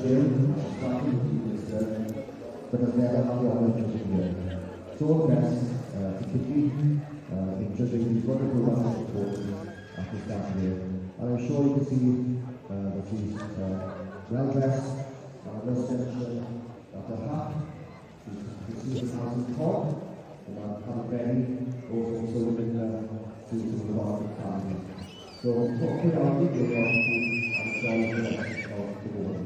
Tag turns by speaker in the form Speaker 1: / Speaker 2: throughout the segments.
Speaker 1: Jim, starting with this, but as never have the honor to be so best to compete in judging these wonderful round of support at this start here. And I'm sure you can see that she's well dressed and I must mention that her hat is the housing top and I'm very also with to the bottom family. So hopefully I'll give you the opportunity and show you the rest of the board.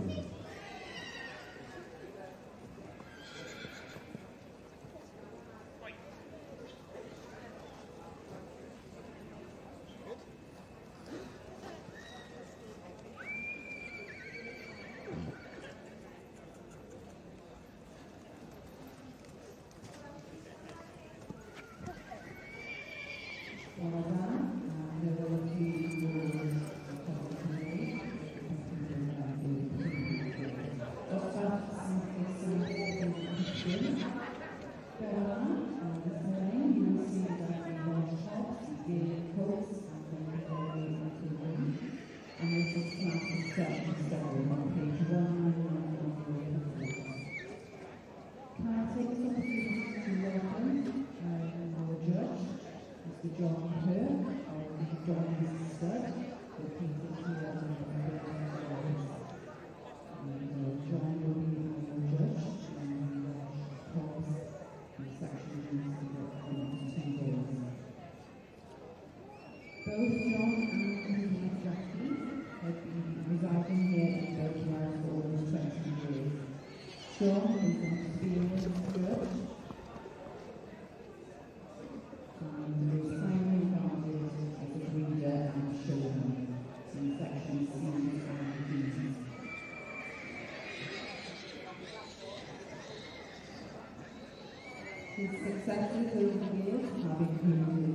Speaker 2: His successes over the years have included the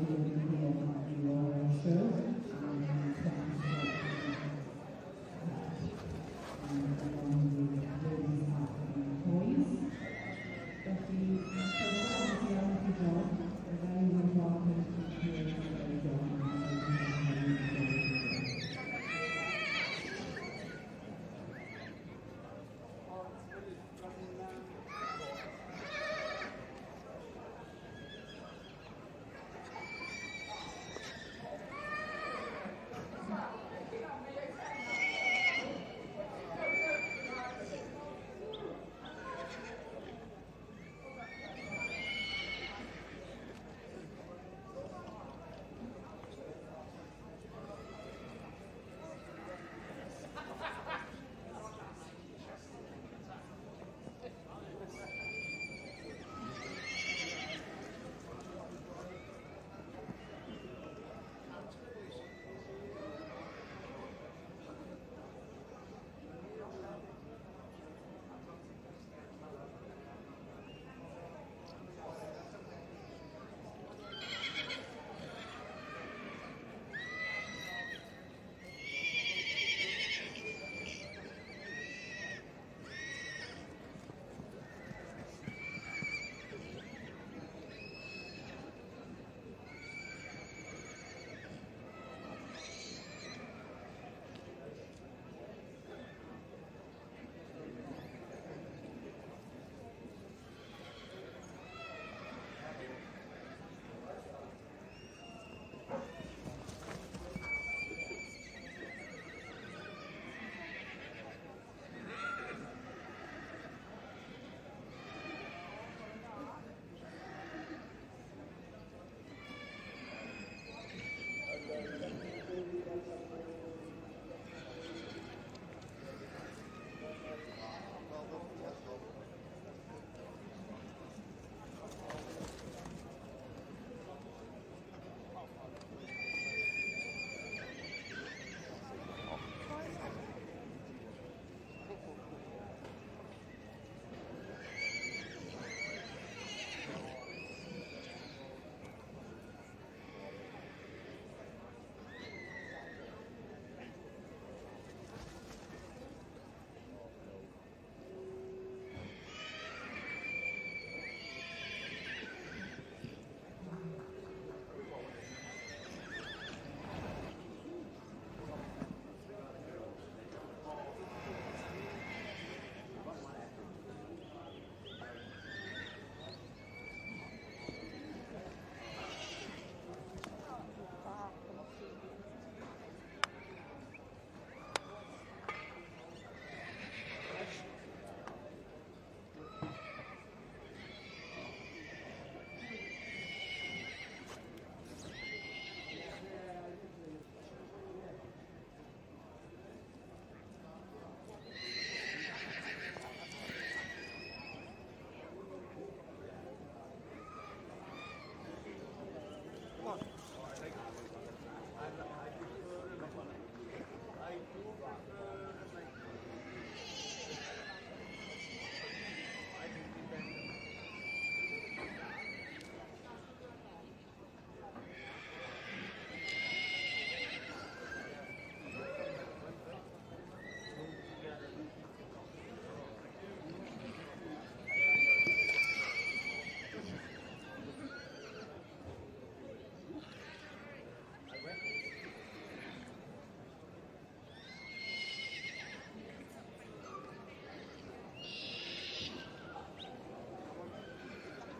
Speaker 2: European Show,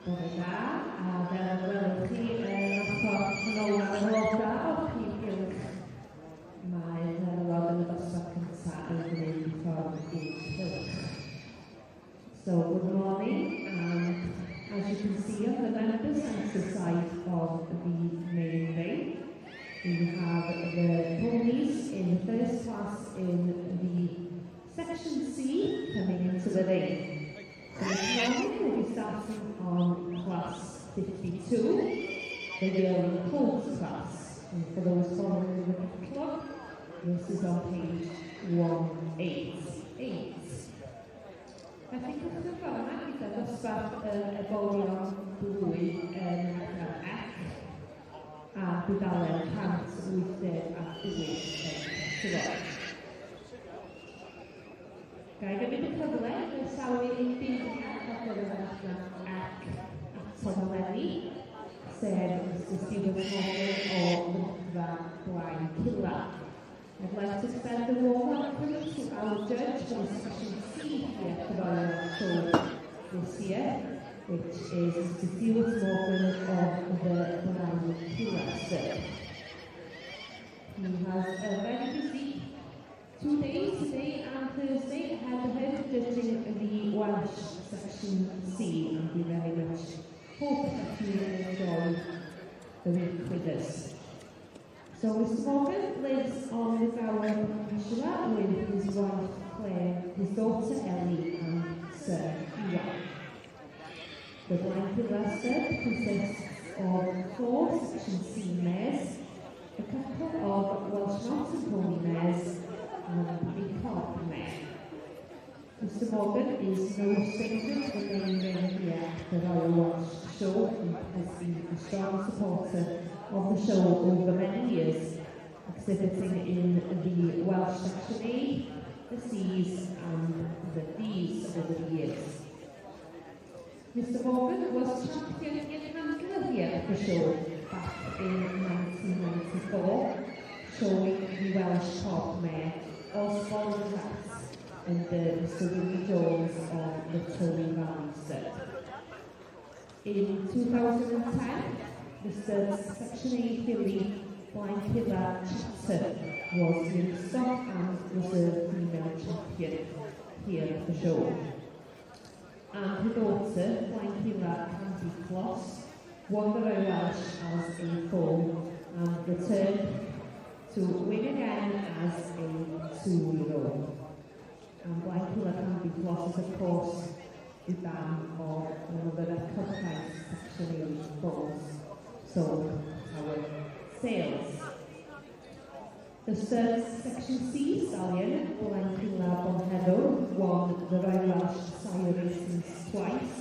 Speaker 2: Bore da, a fel gwelwch chi, nath o'r canolfan yn loda o'r prif gylch. Mae'r rod yn y dosbarth cyntaf yn gwneud i ffordd i'r gylch. So, good morning, and as you can see on the members' side of the main ring, we have the ponies in the first class in the section C coming into the ring. So this morning we'll be starting on class 52, the yearling colts class. And for those following the club, this is on page 188. Felly cychwyn fel yma gyda dosbarth y bolion dwy ec a dudalen 188 sydd. Ga i gymryd y cyfle i sawl ein byd ar gyfer yr adran ec ato eleni, sef Mr Stephen Morgan o Lyfra Blaen Cilla. I'd like to extend a warm welcome to our judge for section C here for our show this year, which is Mr Stephen Morgan of the Blaen Cilla. He has a very busy 2 days, today and Thursday, ahead of him judging the Welsh section C, and we very much hope that you will enjoy the week with us. So Mr Morgan lives on the Gower Peninsula with his wife Claire, his daughter Ellie and son Iwan. The Blaen Cilla stud consists of 4 section C mares, a couple of Welsh mountain pony mares and a cob mare. Mr Morgan is no stranger to the main ring here at the Royal Welsh Show and has been a strong supporter of the show over many years, exhibiting in the Welsh Section A, the C's and the D's over the years. Mr Morgan was champion in Handler here at the show back in 1994, showing the Welsh cob mare Oswald Rex under Mr Willie Jones of the Tory Valley stud. In 2010, the stud's Section A filly Blaen Cilla Chatter was the stock and reserve female champion here at the show. And her daughter, Blaen Cilla Candy Floss, won the Royal Welsh as a foal and returned to win again as a 2-year-old. And Blaen Cilla Candy Floss is, of course, the dam of one of the Cubcais Section A foals. So, our sales. The stud's Section C stallion, Blaen Cilla Bonheddw, won the Royal Welsh Sire races twice.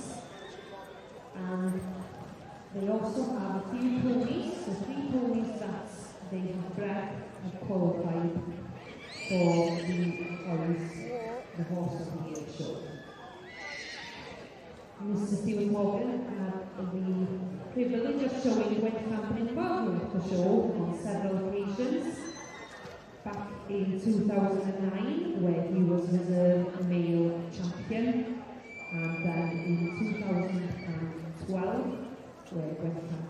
Speaker 2: And they also have a few ponies, so 3 ponies that they have bred and qualified for the Horse of the Year show. Mr Stephen Morgan had the privilege of showing Wenham in Barnum at the show on several occasions. Back in 2009, where he was reserve male champion, and then in 2012, where Wenham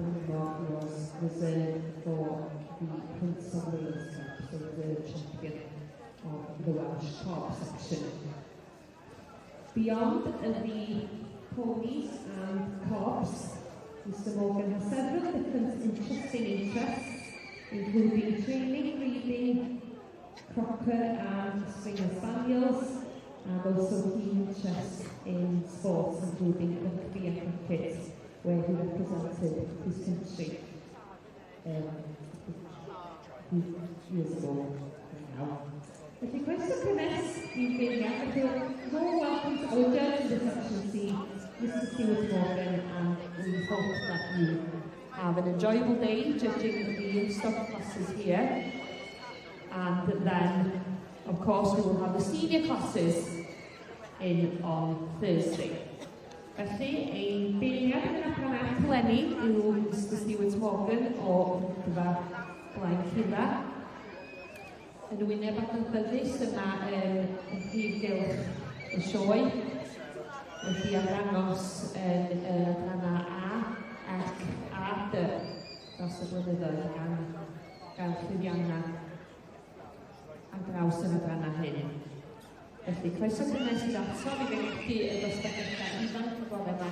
Speaker 2: was reserved for the Prince of Wales Cup, so the champion of the Welsh cob section. Beyond the ponies and cobs, Mr Morgan has several different interesting interests, including training, breeding, crocker and springer spaniels, and also keen interest in sports, including rugby and cricket, where he represented his country years ago now. Felly, croeso cynnes i'n geiriau, felly more welcome to our judge in the section C, Mr Stewart Morgan, and we hope that you have an enjoyable day judging the stock classes here. And then, of course, we will have the senior classes in on Thursday. Felly, ein beirniad yn adran ec eleni yw Mr Stewart Morgan o Lyfra Blaen Cilla. Yn wyneb adnabydus yma yn prif gylch y sioe. Felly arddangos yn y rhannau A ac A-D dros y blynyddoedd gan llwyddiannau ar draws yr adrannau hyn. Felly, croeso cynnes i'r ato, mi gennych chi y dosbarthiadau ifanc y bore yma,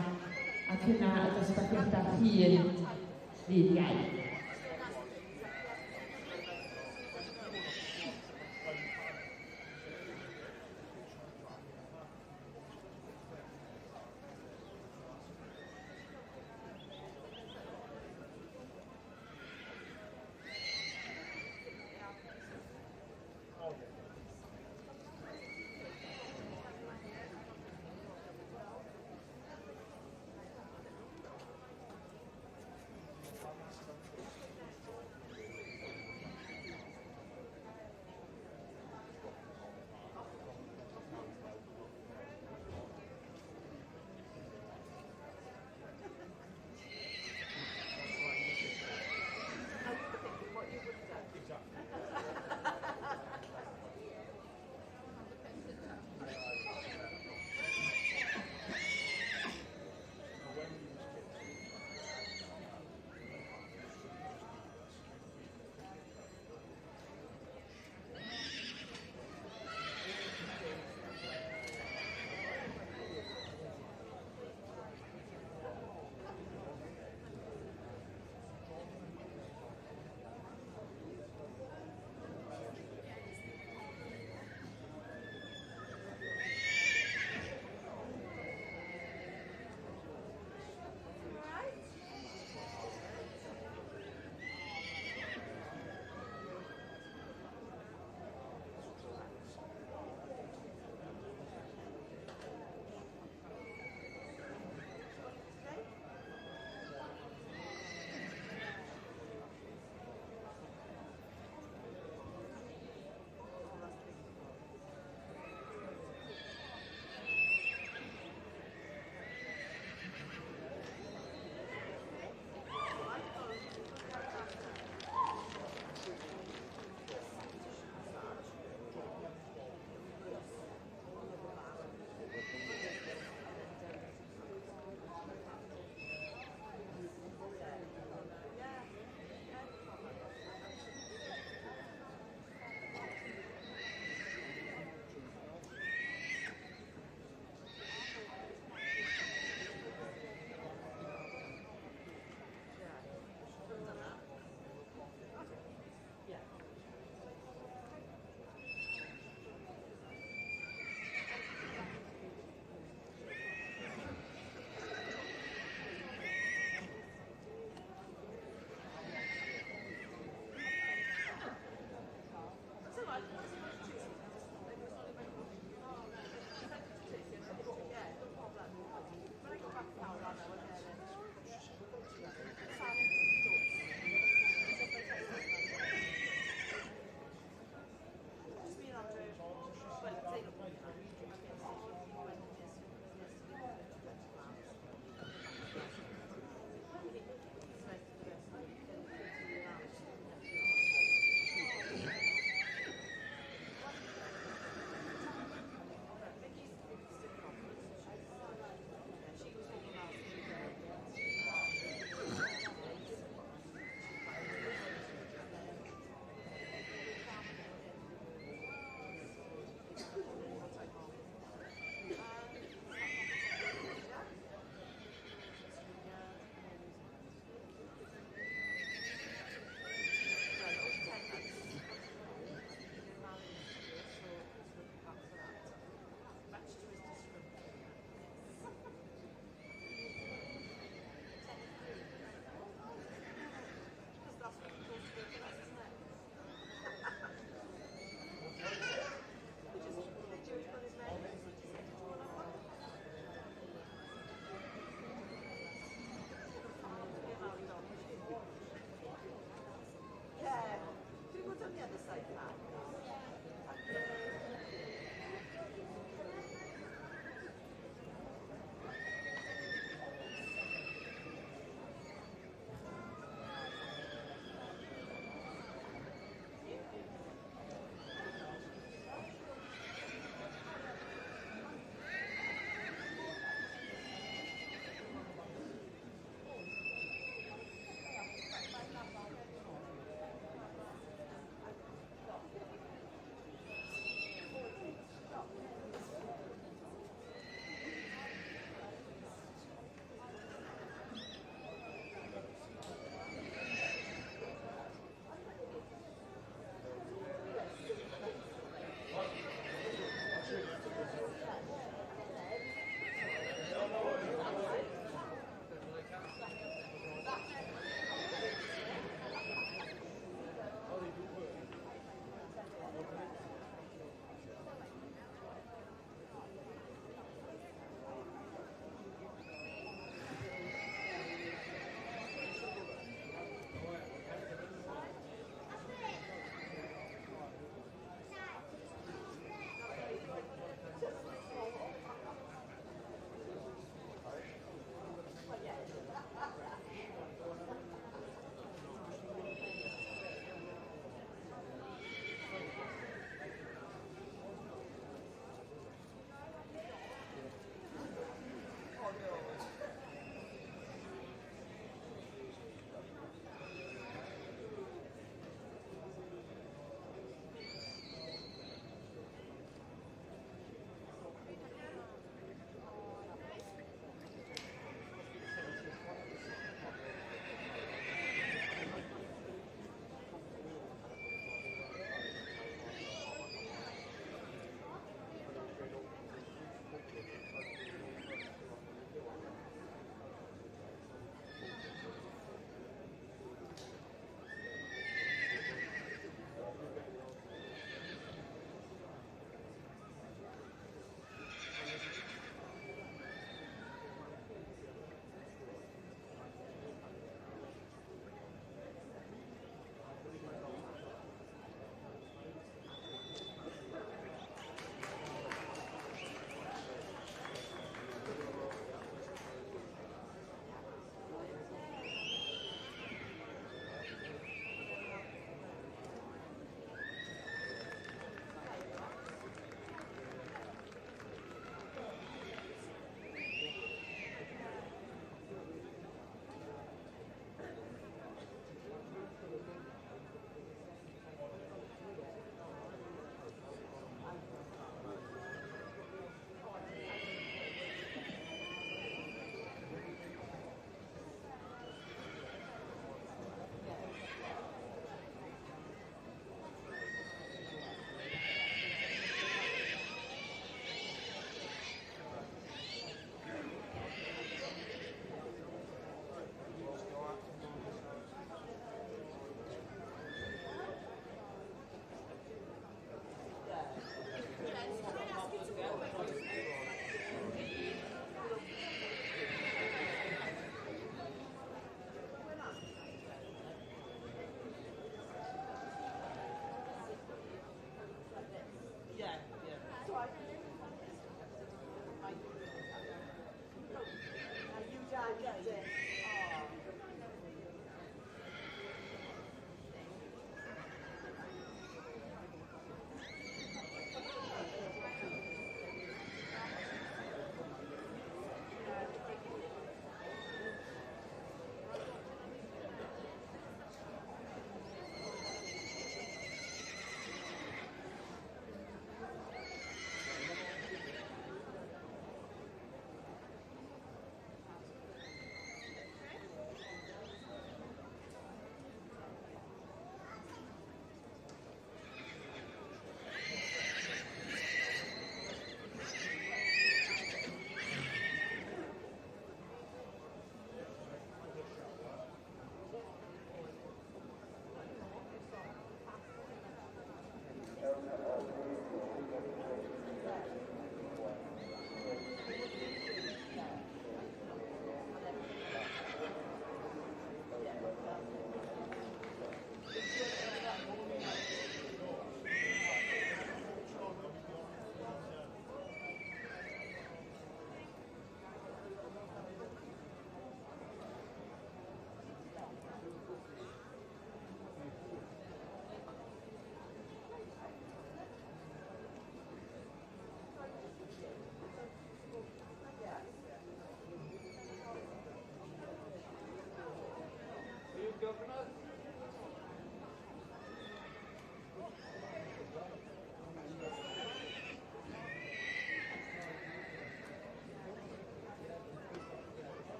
Speaker 2: ac yna y dosbarthiadau hyn ddydd iaith.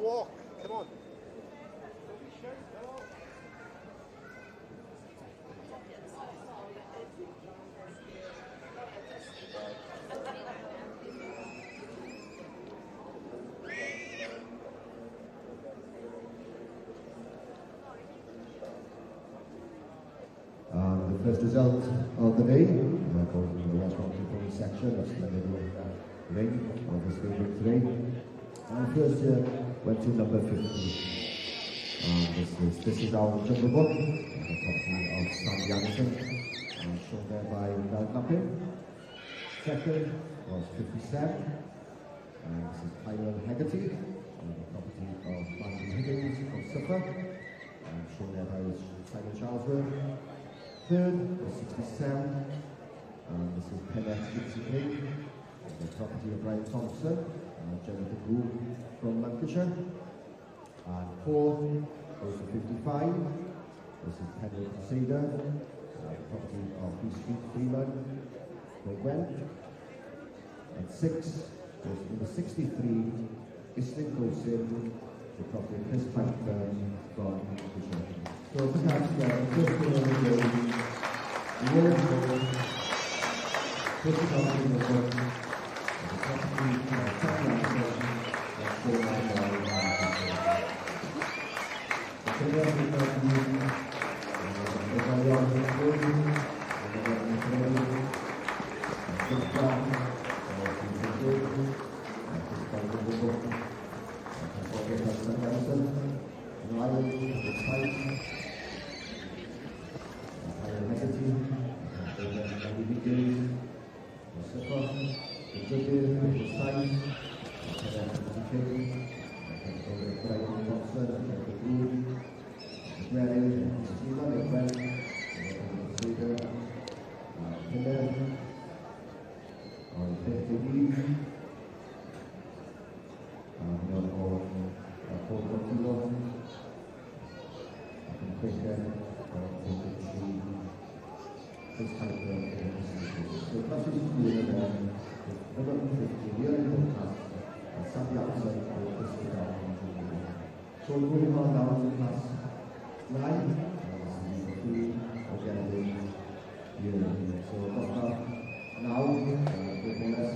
Speaker 3: walk. Come on.
Speaker 1: The first result of the day, goes from the West Mountain Pony section, that's the middle ring of this favorite today. First went to number 50. This is our Jungle Book, the property of Sam Jansen, shown there by Val Knappin. Second was 57. This is Highland Haggerty, the property of Matthew Higgins from Suffolk, shown there by Simon Charlesworth. Third was 67. This is Kenneth Dixie King, the property of Brian Thompson, Jennifer Gould from Lancashire. And fourth goes to 55. This is Henry Crusader, the property of East Street Freeman, from Gwent. And sixth goes to number 63, Islington, the property of Chris Piper from Lancashire. So perhaps the first one of the day, the world goal, first of all, in the book, the property of Sam Jansen, that's 4 miles away. The second property, the Valley the Building, the Valley of the Building, the fifth one, the Building, the book, the Sam Jansen, the Island, the Site, Haggerty, the Higgins, the Suffolk, the Judges, the Site, the King, the Brian Thompson, the Gould, the Granny, the Stephen, the Frank, the Crusader, Kenneth, the Eve, Paul Portillo, this kind of so that's just clear that over 50 years ago, some outside of this so moving on now to class 9, so now the bonus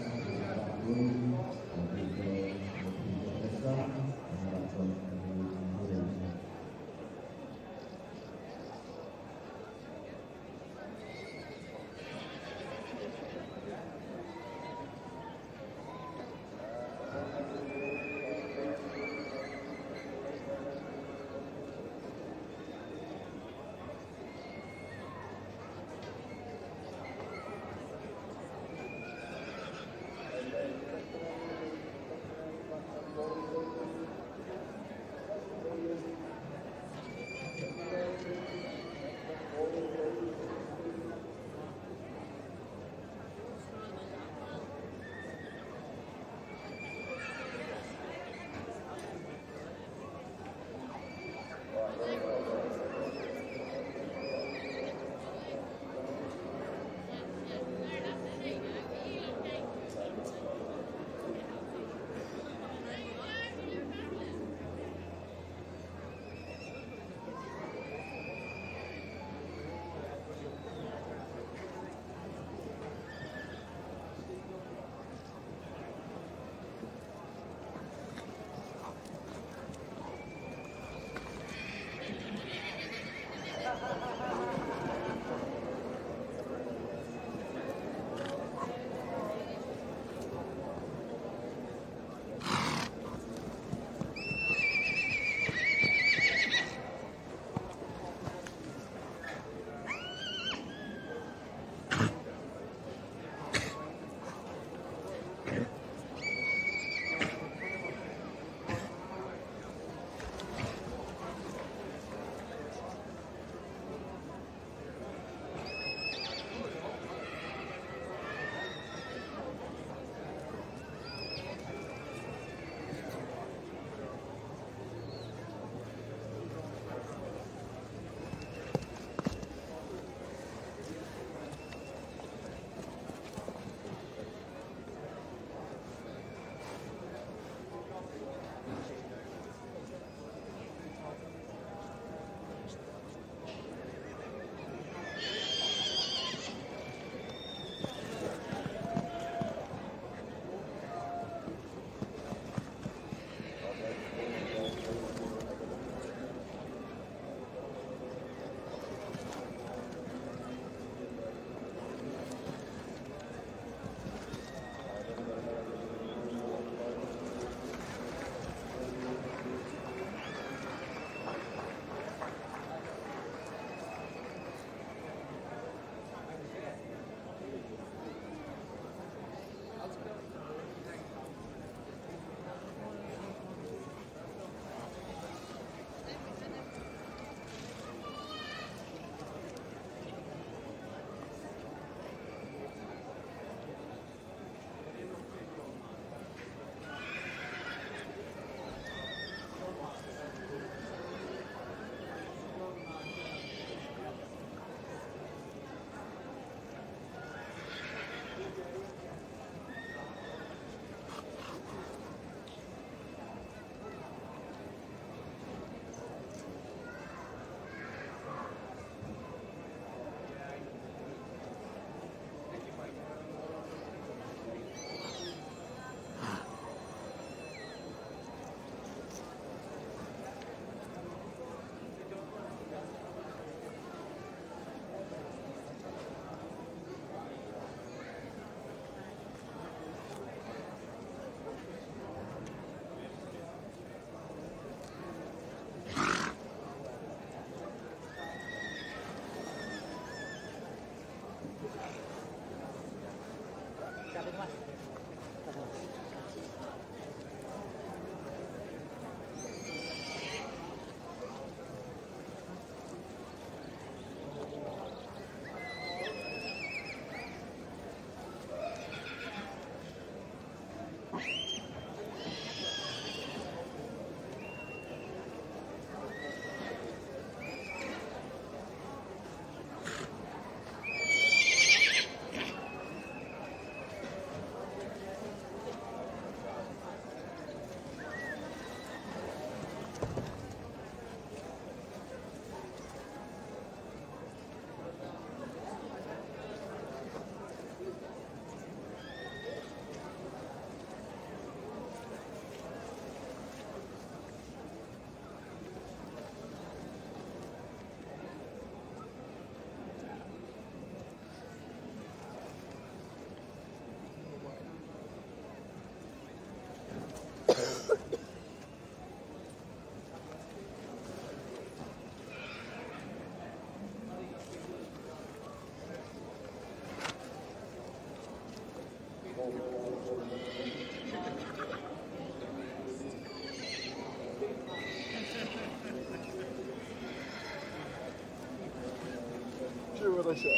Speaker 3: I said.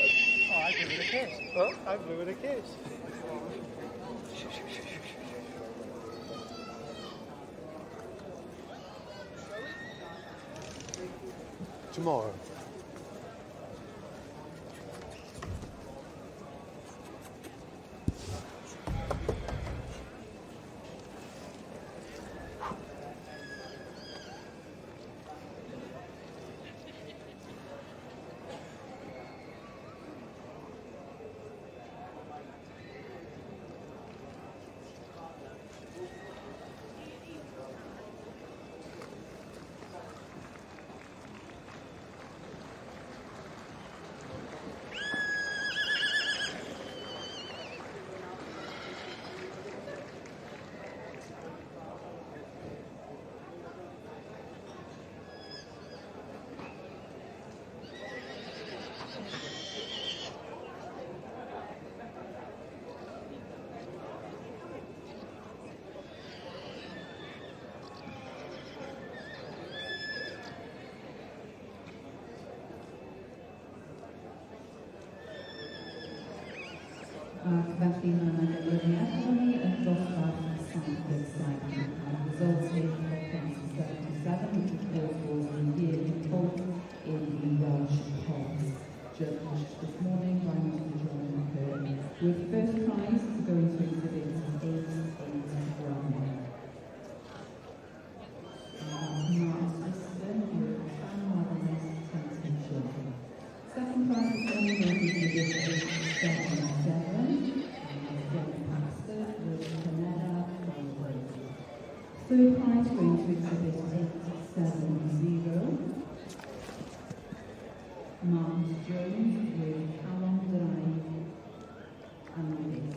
Speaker 4: Oh, I blew it a kiss.
Speaker 3: Huh?
Speaker 4: I blew it a kiss.
Speaker 3: Tomorrow.
Speaker 5: Felly mae yna gyflwyniad ohoni yn dosbarth sanctaidd Simon. Results in 77, which of course was revealed told in the Welsh Pops. Judged this morning by Mr. John Kirk, with first prize going to exhibit 881. Mark's sister, with Fan Marvelous Transmission. Second prize is going to exhibit 877. Third prize going to exhibit 870. Marcus Jones with Callum Drive and this.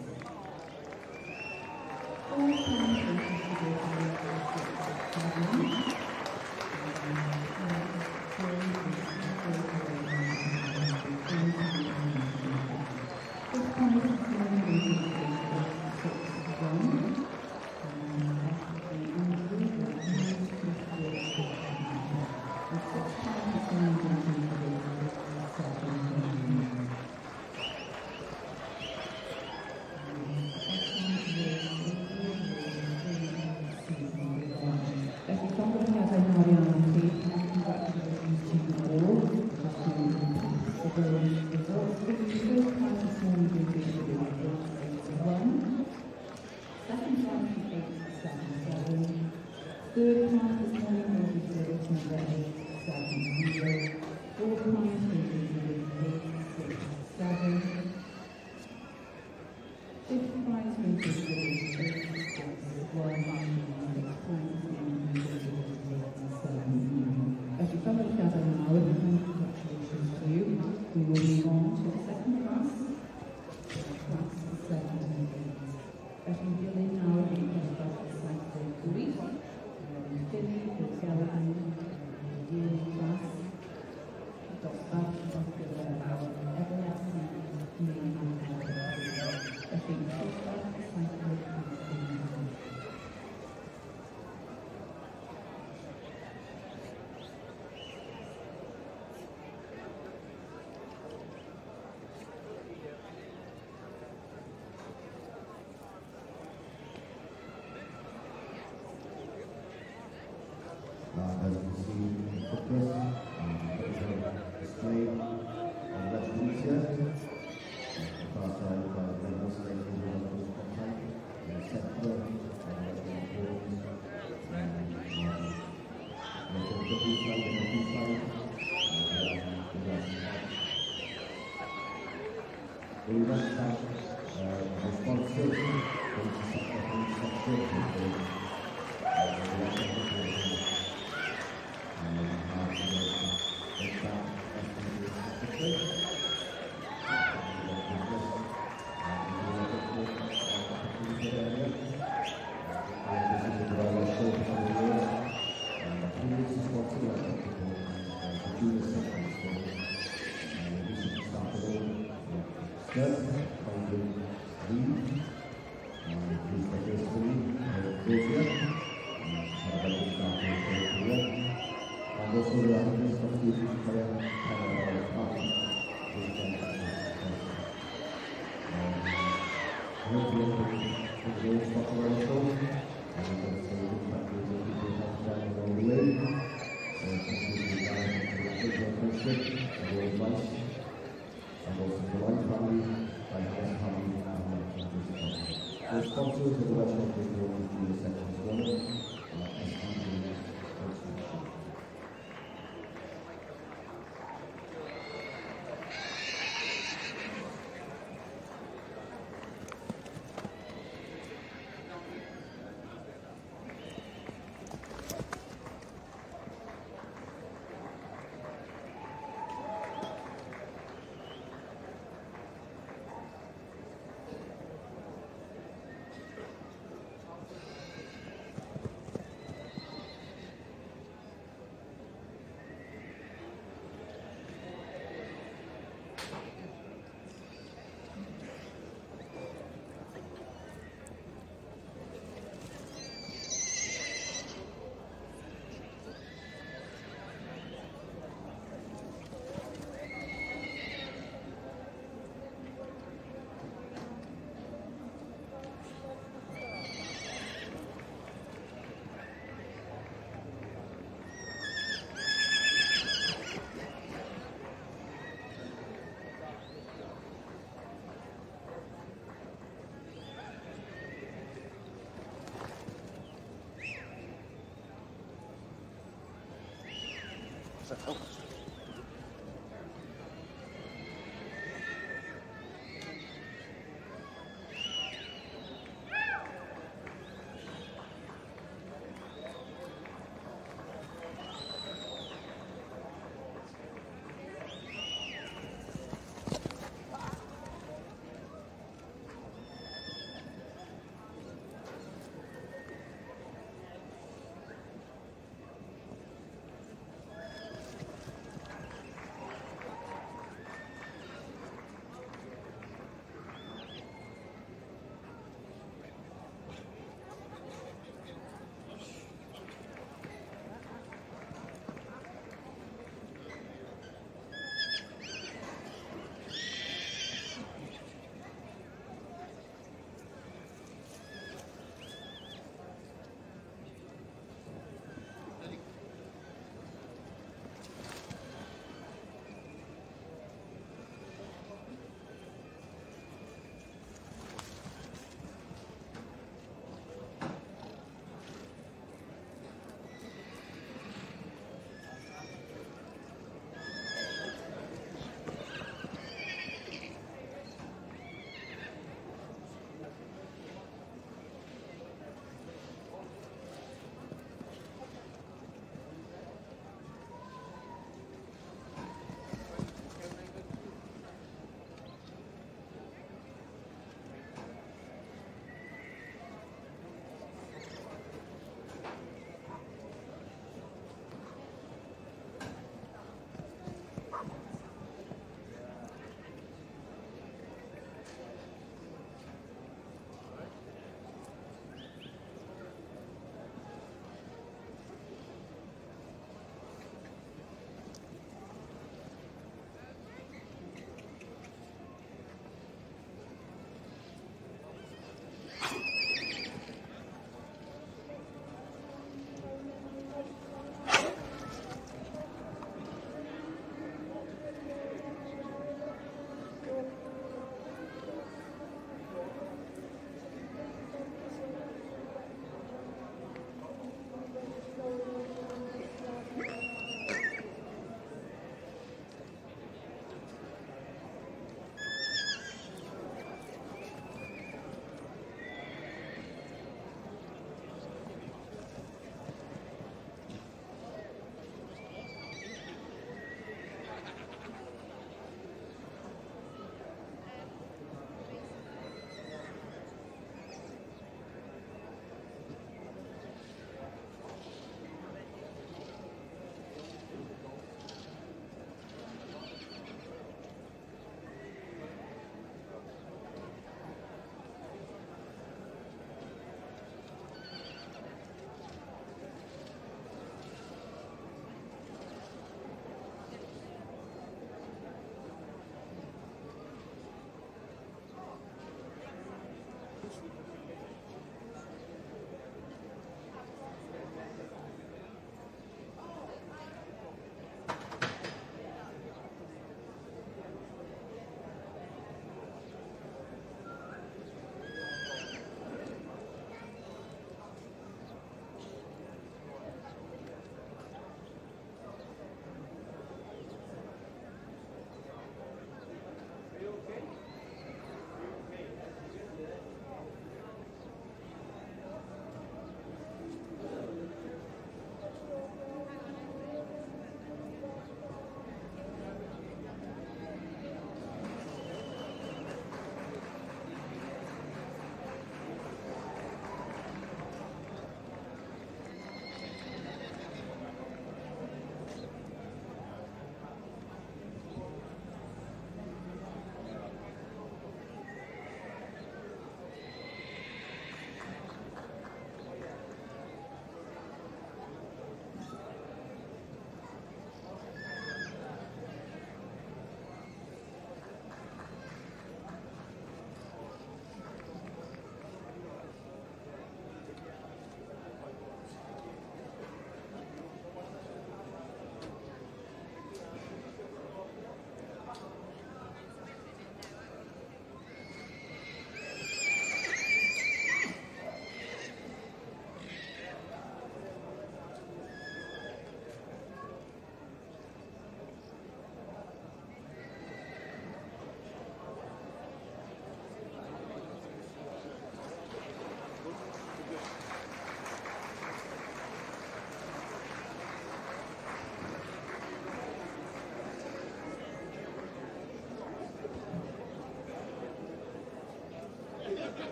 Speaker 5: Fourth prize going to exhibit 867. Fifth prize is going to exhibit 861.
Speaker 1: As you can see in the footrest, displayed on West Tunisia. The far side by the Lagos State Hospital Complex, in the centre of the Western Forums, and the W side and the B side, the West side, responsibility for the security. Sponsors of the restaurant will be the second one.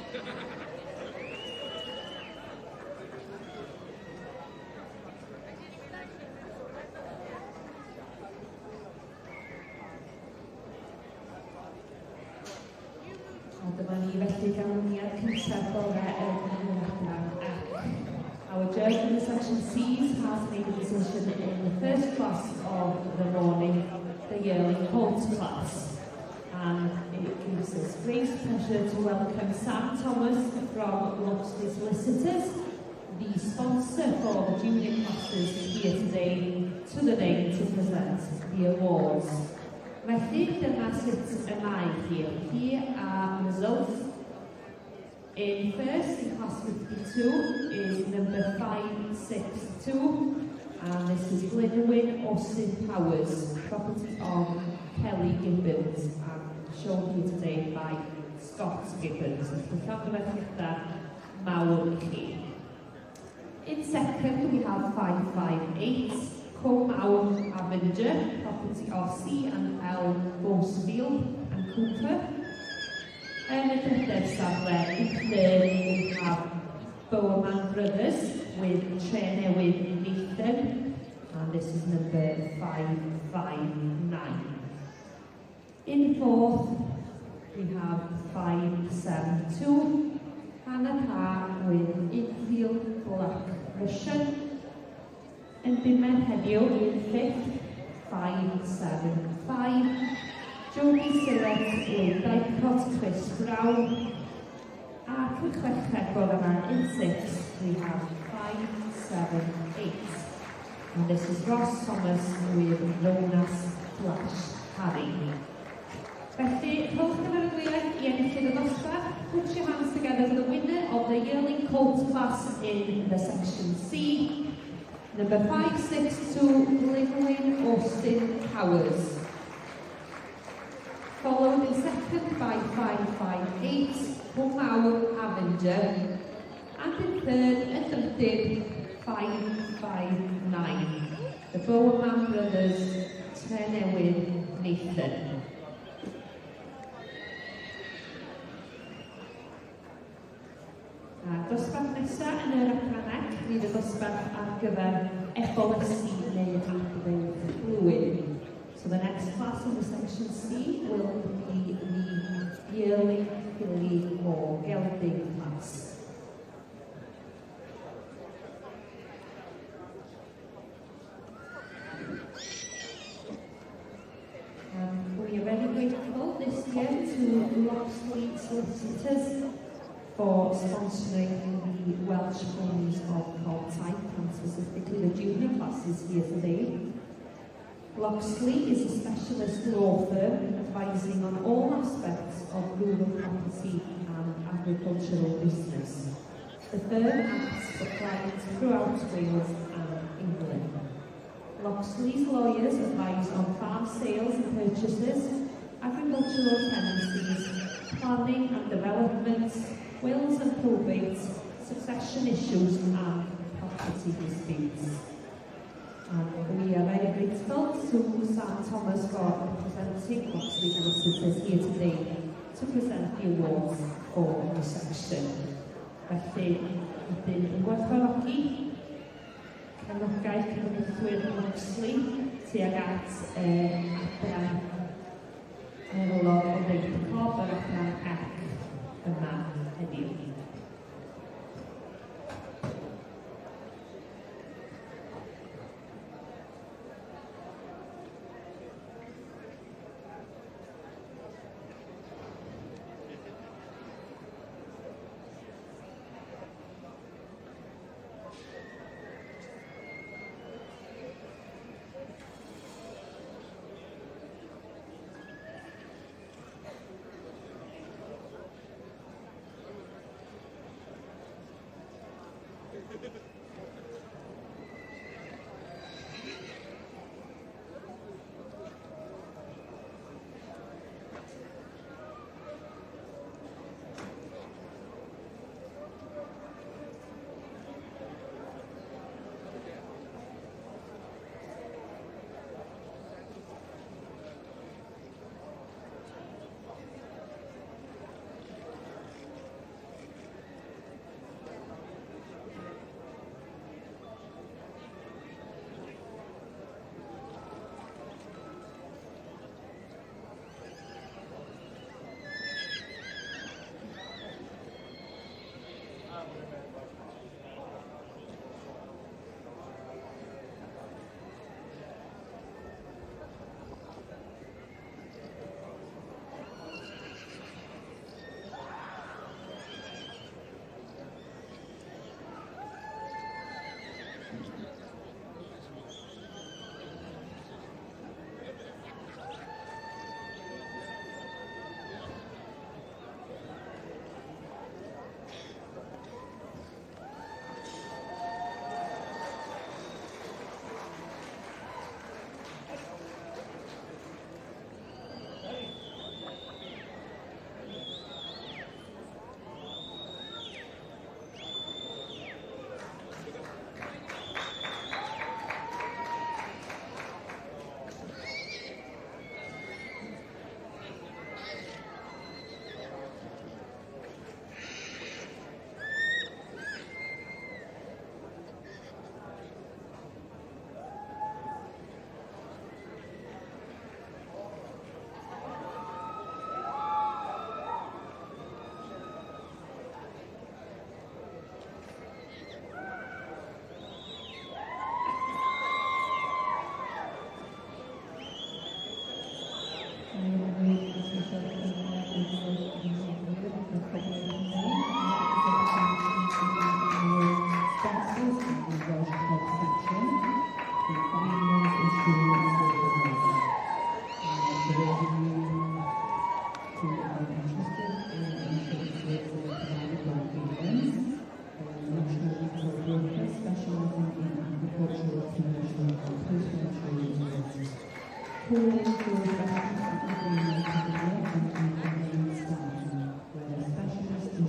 Speaker 2: A dyma ni felly ganlyniad cyntaf bore yn Adran Ec. Our judge in the section C's has made a decision in the first class of the morning, the yearly Holt class. And it gives us great pleasure to welcome Sam Thomas from Loxley Solicitors, the sponsor for the junior classes here today, to the day to present the awards. Felly, dyma sut y mae hi. Here are results. In first, in class 52, is number 562, and this is Glynwyn Austin Powers, property of Kelly Gibbons, and shown here today by Scott Gibbons. In second, we have 558, Combe Avenger, property of C and L Bosefield and Cooper. Yn y drydedd safle, in third, we have Bowerman Brothers with Tre Newydd Nathan, and this is number 559. In fourth, we have 572, Hannah Carr with Infield Black Russian. In Bimen heddiw, in fifth, 575, Jody Sillett with Dicot Chris Brown. Ac yn chweched bod yma, in sixth, we have 578. And this is Ross Thomas with Jonas Flash Harry. Felly, rhowch cymeradwyedd i enillydd y ddosbarth. Put your hands together for the winner of the yearling Colt class in the section C. Number 562, Glynwyn Austin Powers. Followed in second by 558, Combe Avenger. And in third, and drydydd, 559. The Bowerman Brothers, Tre Newydd Nathan. Dosbarth nesaf yn yr adranec, fydd y dosbarth ar gyfer etholosi neu adfydd blwydd. So the next class in the section C will be the yearly Gili or Gelding class. We are very grateful this year to Loxley Solicitors for sponsoring the Welsh forms of Colt type and specifically the junior classes here today. Loxley is a specialist law firm advising on all aspects of rural property and agricultural business. The firm acts for clients throughout Wales and England. Loxley's lawyers advise on farm sales and purchases, agricultural tenancies, planning and development, wills and probates, succession issues and property disputes. And we are very grateful to Sam Thomas for representing Loxley Solicitors here today to present the awards for the section. Felly, ydyn yn gwerthfawrogi cefnogaeth cyfreithwyr Loxley tuag at adran olwg o Ddeud y Cob yr adran Ec yma heddiw.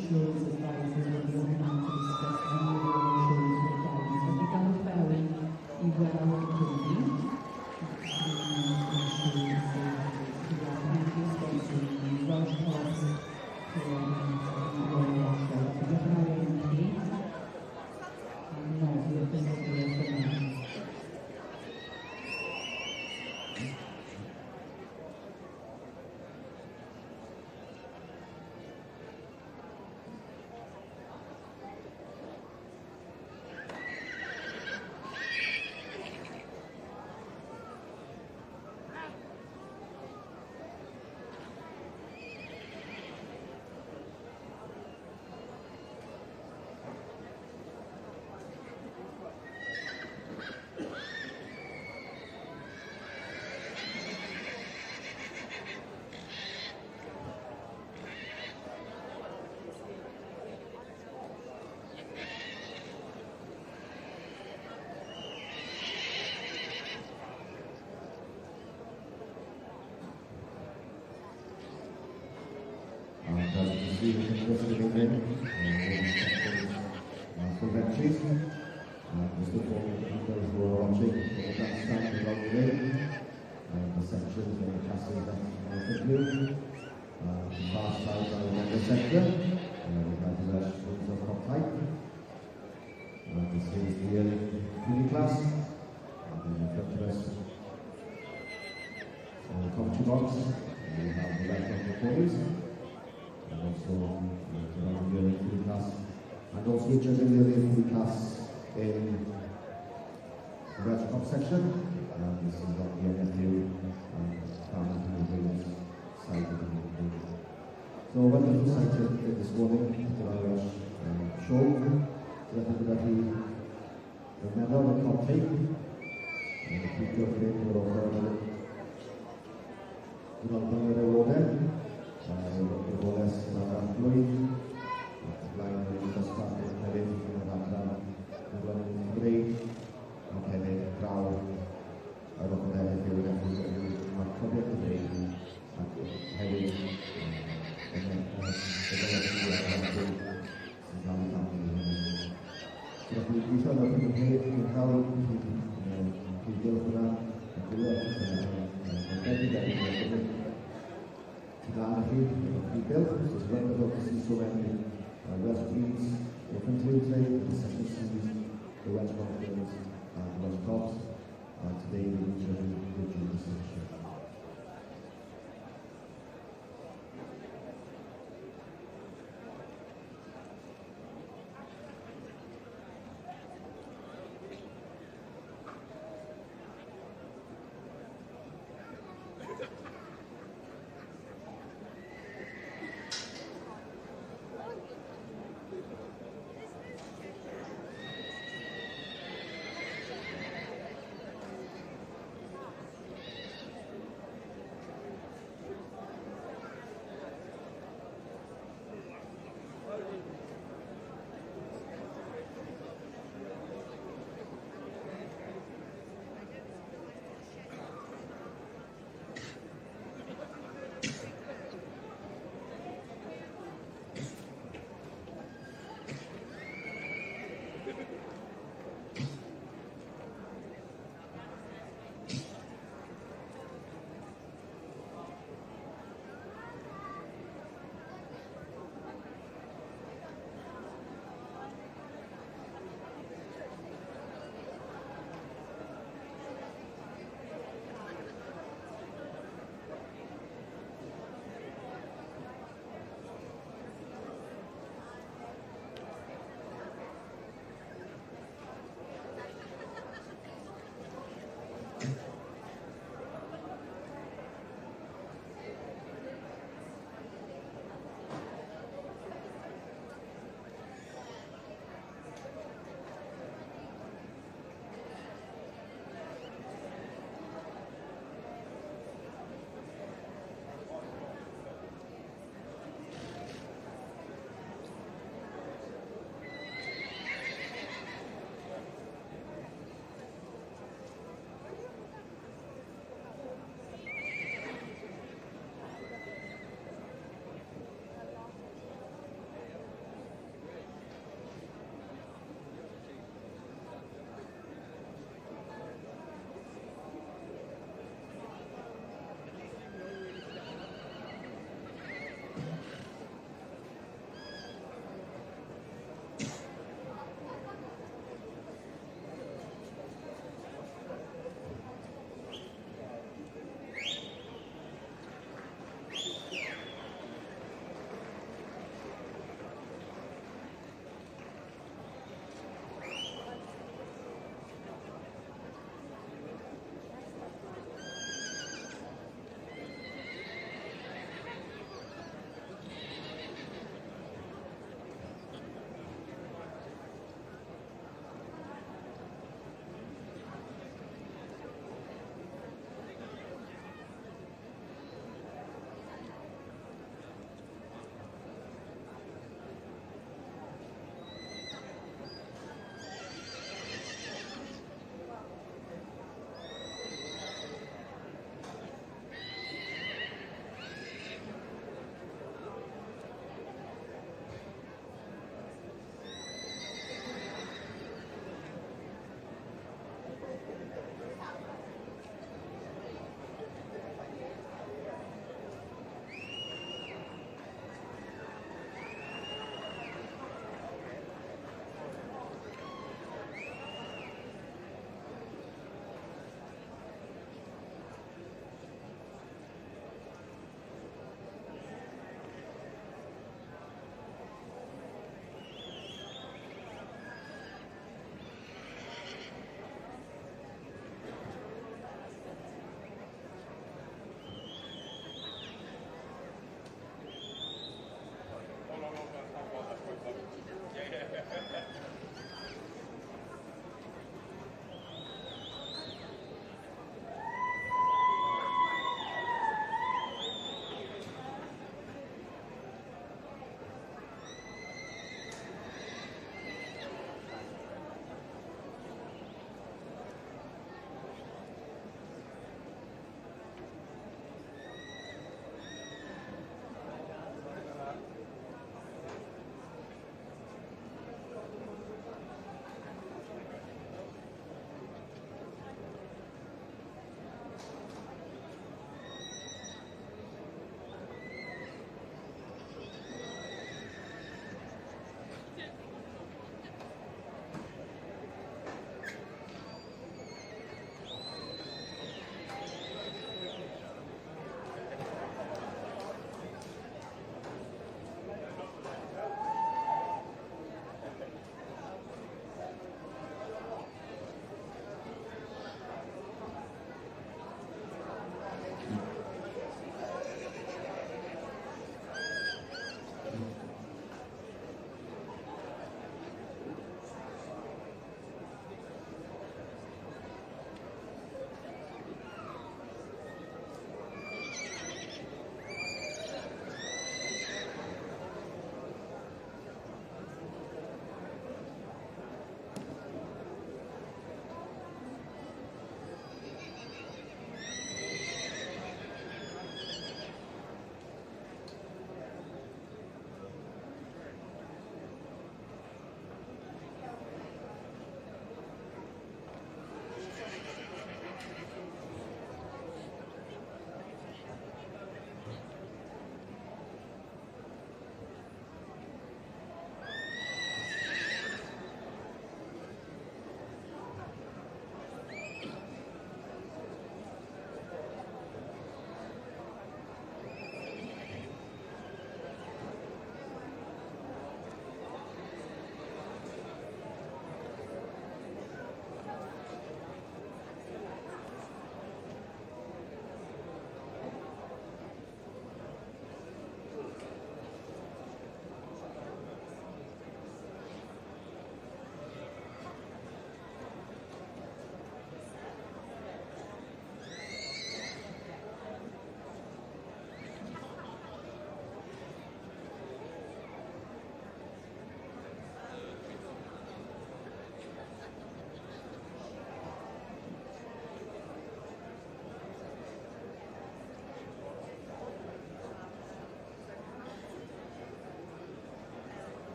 Speaker 5: insurance advisors will be on hand to discuss any of your insurance requirements. Felly gan fewn I weld cwmni, Welsh Corps,
Speaker 1: box, we have the right of the quarters, and also the yearly free class, and also just a yearly free class in the Red Cup section. This is what the NFU found in the side of the game. So when we decided this morning to our show, that the medal and cup take, and the picture of it will occur. Penonton ada Rogan, Roles Nathan Floyd, lain dari Tosca, dari Nathan, Nathan Gray, Nathan Crow, ada dari Fiona Fiona, Maccabi Gray, Harry, dan segala sesuatu yang kami seperti bisa dapat mengetahui video pernah kedua tidak people, so it's wonderful to see so many Welsh teams, different teams today, the second series, the Welsh Conference, the Welsh Cops, today we will show you the junior section.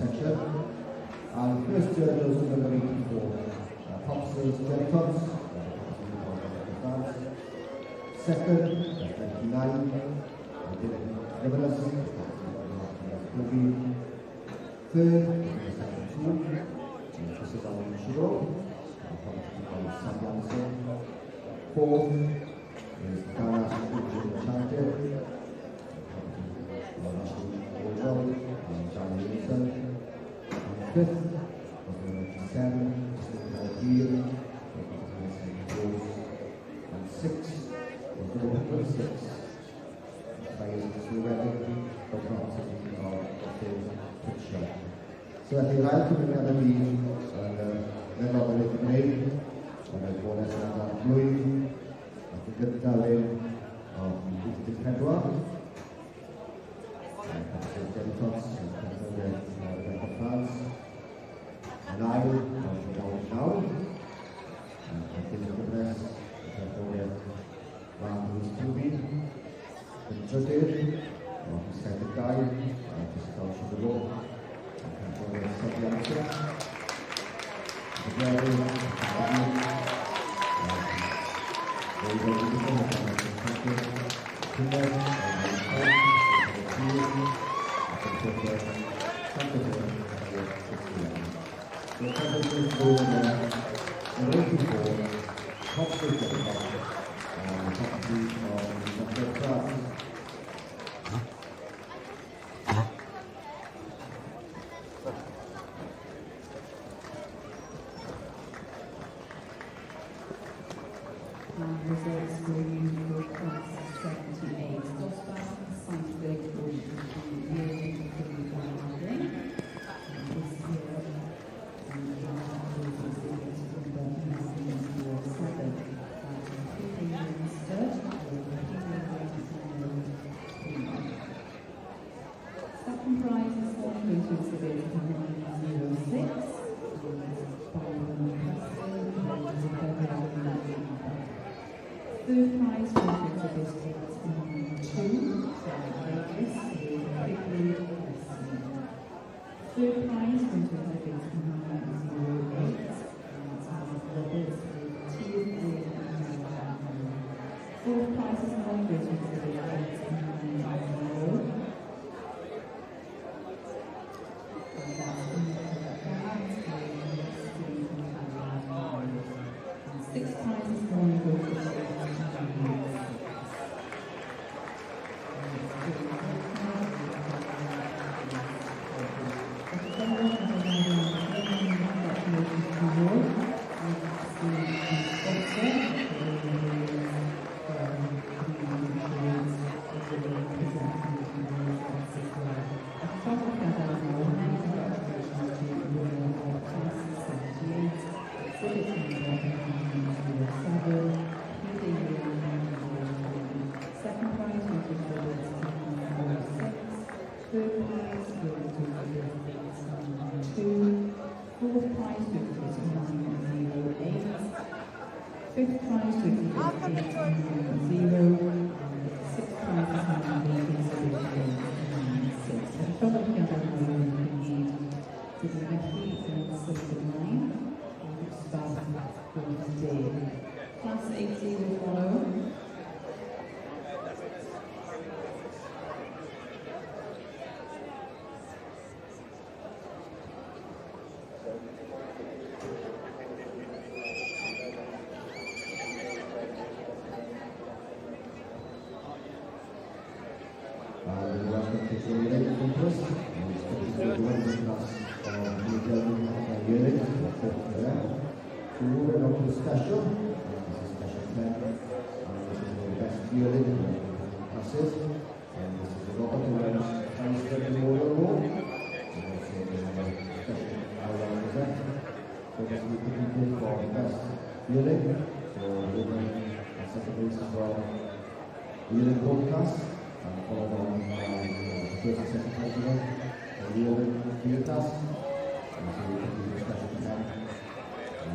Speaker 1: section. And first judge was number 84, Popsers Jellytops, second, 29, Nevertheless, third, section 2, this is our Shiro, fourth is Dana Chanted, fifth was Sam, and sixth was number 6. So at the right of the melody, then of the grade, and I go as a blue, the good talent of the Pedra, and Jellytops, and the France, and I will now, and I think the rest, the judges, the secretary, the council of the law, the subject, the
Speaker 5: results for you for class 78. Dosbach, scientific, year handling. This year, second prize is for Bluetooth Civic 906. Third prize for Bluetooth Civic 2. Third prize for Bluetooth Civic 908. Fourth prize is for Bluetooth Civic 890. Sixth prize is for Bluetooth Civic 906. Fifth prize to the 890. Sixth prize is now being considered 996. And from the other one, we need to the Methy and Silver Line, which is about for today. Class 80 will follow.
Speaker 1: Special, this is special 10, this is the best violin classes, and this is the Robert Williams Transfer Memorial Award, so that's a special hour present. So this is the people for the best violin, so women and second place from violin broadcast, and followed on by the first and second president, the violin field task, and so we can do the special 10. So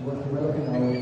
Speaker 1: we're developing our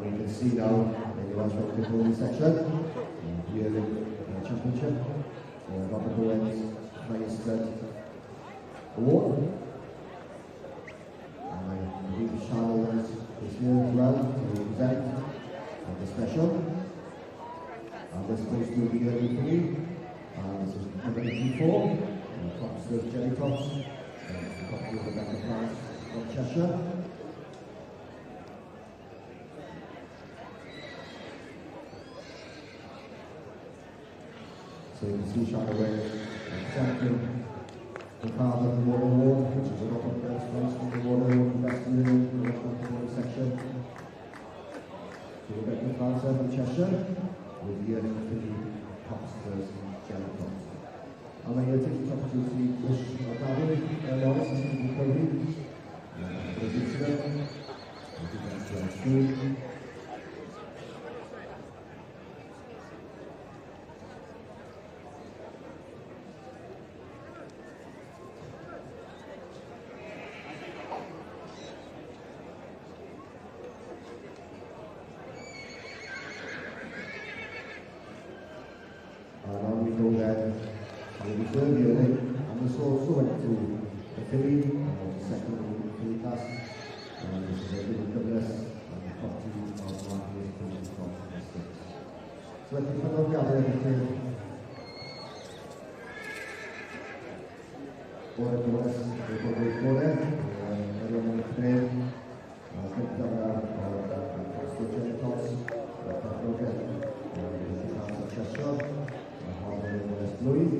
Speaker 1: You can see now in the Welsh Rugby Bowling section, yearly championship, Robert Owens highest award. I believe Charlotte Owens is here as well to present the special. This goes to the referee. This is number 84, Fox Jerry Tops, copy of Rebecca France from Cheshire. So you can see Charlotte Owens champion, the father of the Water Award, which is a lot of first place from the Water Award Investment in the National section. So Rebecca France from Cheshire, with the Hopsters and Jerry Tops. I'm going to take the opportunity to wish Gavin, Lawrence, and Cody, for the incident. I think that's true. Now we know that the reserve unit and this also went to the Philly, the second Philly class, and this is a little Douglas and the top two of one year's Philly from the States. So I think we'll gather everything. Por Douglas, por Victoria, everyone in the play, picked up our Station Tops, program, the Cheshire. Louis,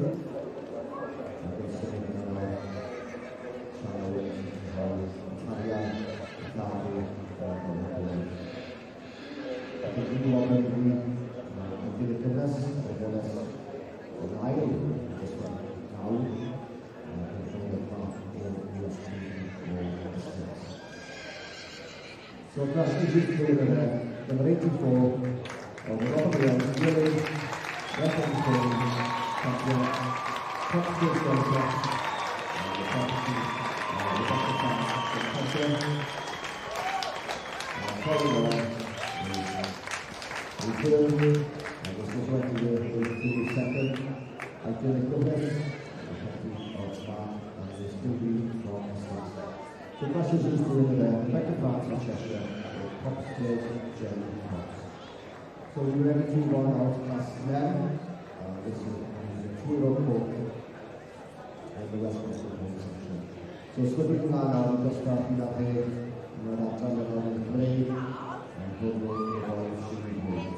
Speaker 1: I So Crashers is clear number 84 of the Robert Williams Village, reference to champion, top skill center, the property, Rebecca Sands, the champion, following on is Bill, this was went to the second, Angelic Gomez, the property of Mark, and this will be from Stacey. So Crashers is doing Rebecca Sands in Cheshire, with top skills, Jeremy Cox. So we're ready to run out class 11. This is a tour of court and the rest of the section. So skipping now, just starting up here, we're not done the play, and good work with all the shooting moves.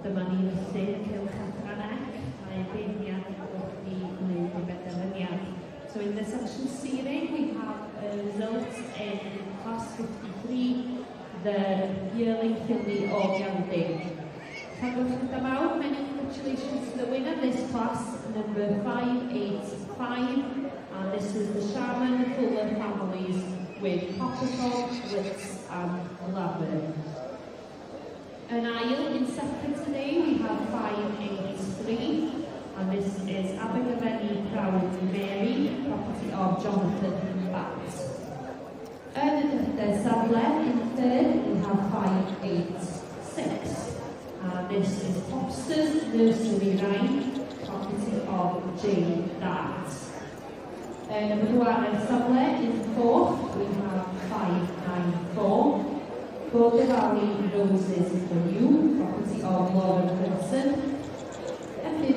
Speaker 2: dyma ni'n ystyr cylch adrannau, mae beirniad wrth i wneud y benderfyniad. So in the section C ring, we have results in class 53, the yearling filly or gelding. Many congratulations to the winner, this class, number 585, and this is the Sharman Fuller families with Copperthorpe, Blitz and Laverne. An aisle in second today, we have 583, and this is Abergavenny Proud Mary, property of Jonathan Batts. The Sadler in third, we have 586. This is Topster's Nursery Rhyme, property of Jane Dart. Number Sadler in fourth, we have 594. Border Valley Roses for You, property of Lauren Wilson. And in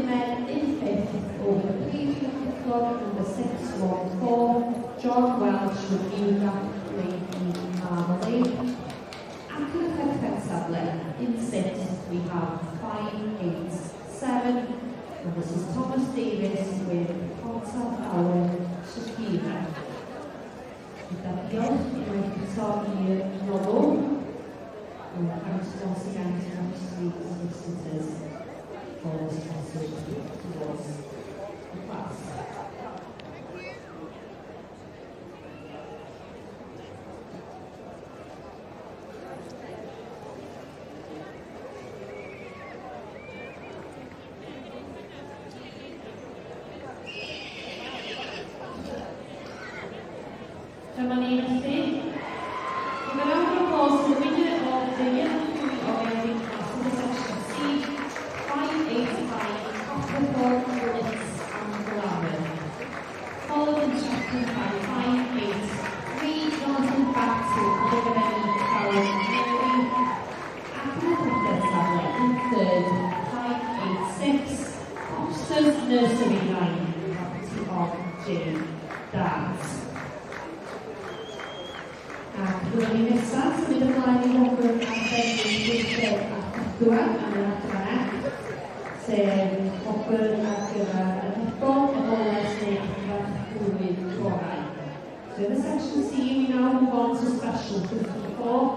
Speaker 2: fifth, over the page, number 614, John Welsh with You Gap Lady Marmalade. In sixth, we have 587, and this is Thomas Davis with Potter Allen Shakira. Gyda diolch unwaith eto i'r nofl, thanks once again to our solicitors for this message towards the class. Dyma ni'n ystyr. Gyda round of applause to the winner of the Yearling Filly or Gelding class in the section C, 585, Copperthorpe, Blitz and Laverne. Followed and second by 583, Jonathan Batts with Abergavenny Proud Mary. Abergavenny Sadler in third, 586, Topster's Nursery Rhyme, property of Jane Dart. Byddwn ni nesaf, symud ymlaen i ofyn arbennig gweithio a pedwar am yr adrannau, sef ofyn ar gyfer y hebol, eboles neu adfer blwydd gorau. So in the section C, we now move on to special 54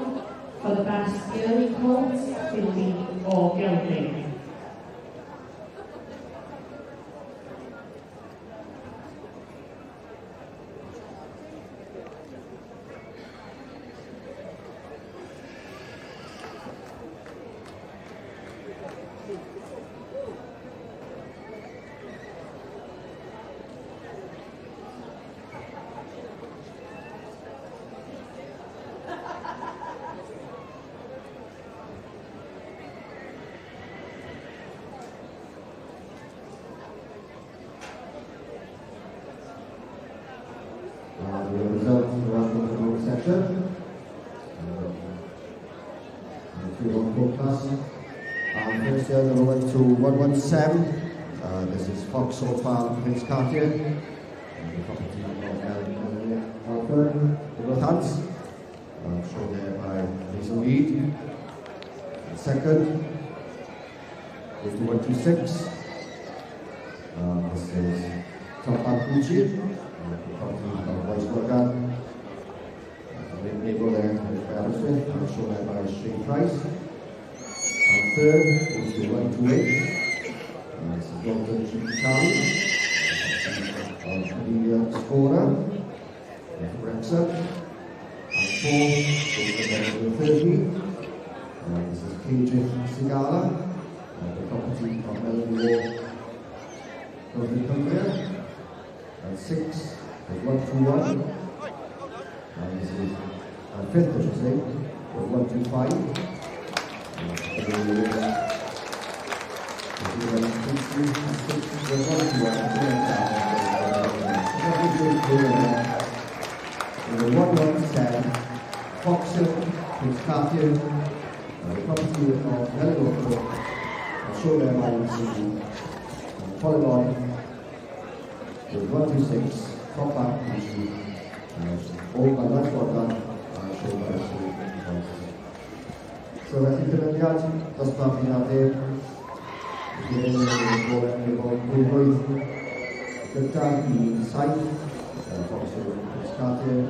Speaker 2: for the best early colt, filly or gelding.
Speaker 1: The results around the whole section. The 2-1-4 class. First year number 1 to 117. This is Foxhall Farm, Prince Cartier. The property of Alfred, in both hands. Shown there by Hazel Reed. Second, goes to 126. This is Top Gucci. Vice Morgan, Neighbour there with Battlesmith, shown there by Shane Price. And third goes to 128. This is Dalton Chipicali, Amelia Scora, from Wrexham. And fourth goes to 30. This is KJ Sigala, the property of Melanie War, Northern Cumbria. And sixth. 121, and this is fifth, I should say, 125. The 117, Foxhill, Prince Cartier, the property of Melanie Court, shown there by the followed on with 126. Top back issue, all by much more done, shown by the. So I think the dosbarthu na Gyda i 7, Foxer Escatir,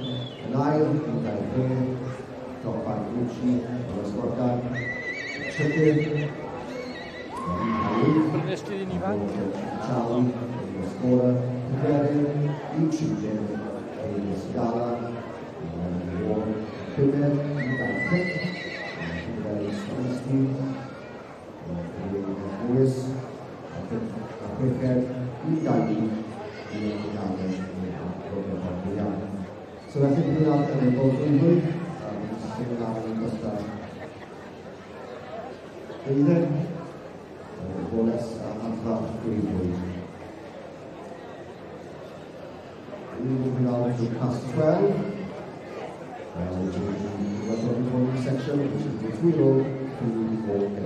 Speaker 1: yn ail i 22, Topan Gucci, o'r ysgordan, Trydydd, i 8,
Speaker 4: Ystrid ifanc.
Speaker 1: Charlie, o'r ysgora, Cyferin, i 30, i Scala, o'r Cyfer, i 25, Cyfer Stanisky, Lewis, a Chweched, i 20, So I think we are going to go through moving on to class 12, which is the recording section, which is the 3-year-old to 4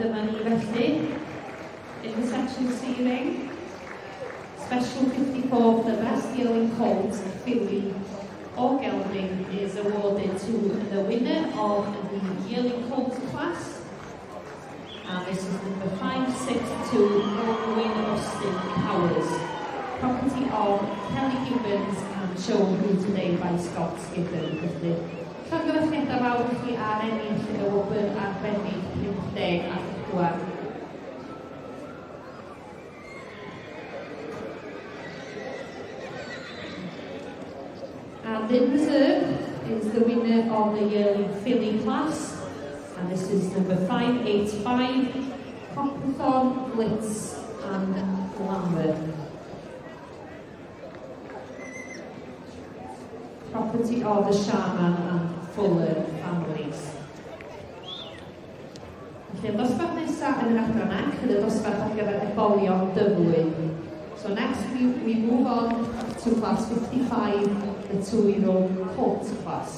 Speaker 2: dyma ni felly. Intersection ceiling. Special 54 for the best yearling colt filly or gelding is awarded to the winner of the yearling colt class. And this is number 562, Norwin Austin Powers. Property of Kelly Gibbons and shown here today by Scott Gibbon. Felly, llongyfarchiadau fawr i chi ar ennill y wobr arbennig 50 a 4. And in reserve is the winner of the yearly filly class, and this is number 585, Copperthorne, Blitz and Lambert. Property of the Sharman and Fuller families. Felly, dosbarth nesaf yn yr adran ac yn y dosbarth ar gyfer ebolion dyflwydd. So next we move on to class 55, the 2-year-old colt class.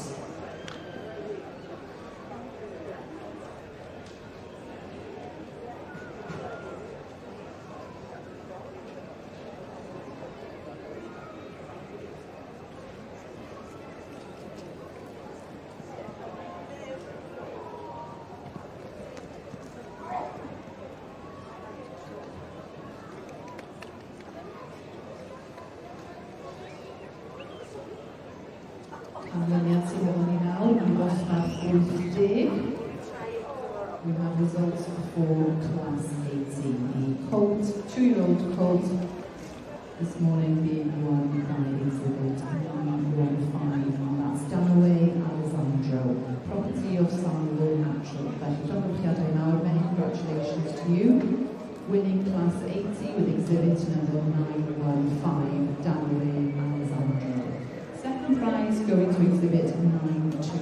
Speaker 2: We have results for class 18. The colt, 2-year-old colt, this morning being won by exhibit 915, and that's Danaway Alessandro, property of Samuel Natural. Many congratulations to you. Winning class 80 with exhibit number 915, Danaway Alessandro. Second prize going to exhibit 920.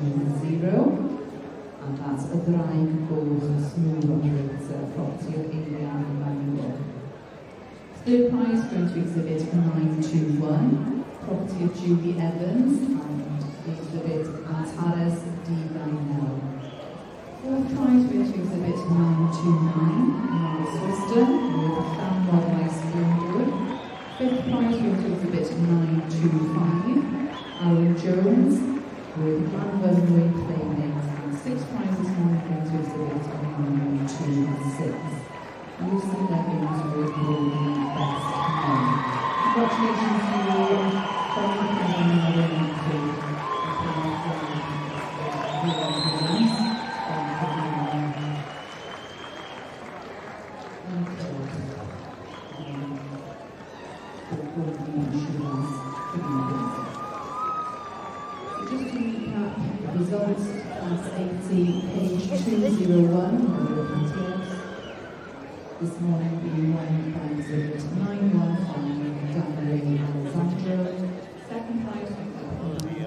Speaker 2: And that's a Draig Gold Smooth Operator, property of Adrian Manuel. Third prize going to exhibit 921, property of Julie Evans, and exhibit Antares D. Daniel. Fourth prize going to exhibit 929, Mark Swiston, with Llanmod Rice Glenwood. Fifth prize going to exhibit 925, Alan Jones, with Glanfernwy Playmates. Sixth prize this morning going to exhibit 926. Lucy Levins with Golden Best Man. Congratulations to you all. Thank you for another entry. Just to recap the results. Class 80, page 201, this morning being won by exhibit 915, Danaway Alessandro. Second prize, 920.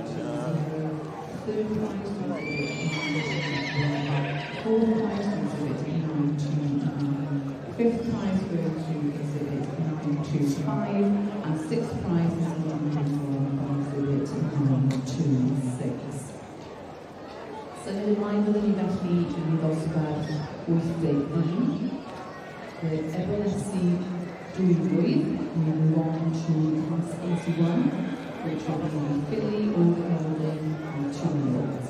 Speaker 2: Third prize, 920. Fourth prize, exhibit 929. Fifth prize, going to exhibit 925. And sixth prize is exhibit 926. So yn ymlaen byddwn ni felly i ddosbarth 81. With Ebenesu Dwyfrwydd, we move on to class 81, which will be filly or gelding and 2-year-olds.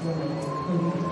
Speaker 5: running COVID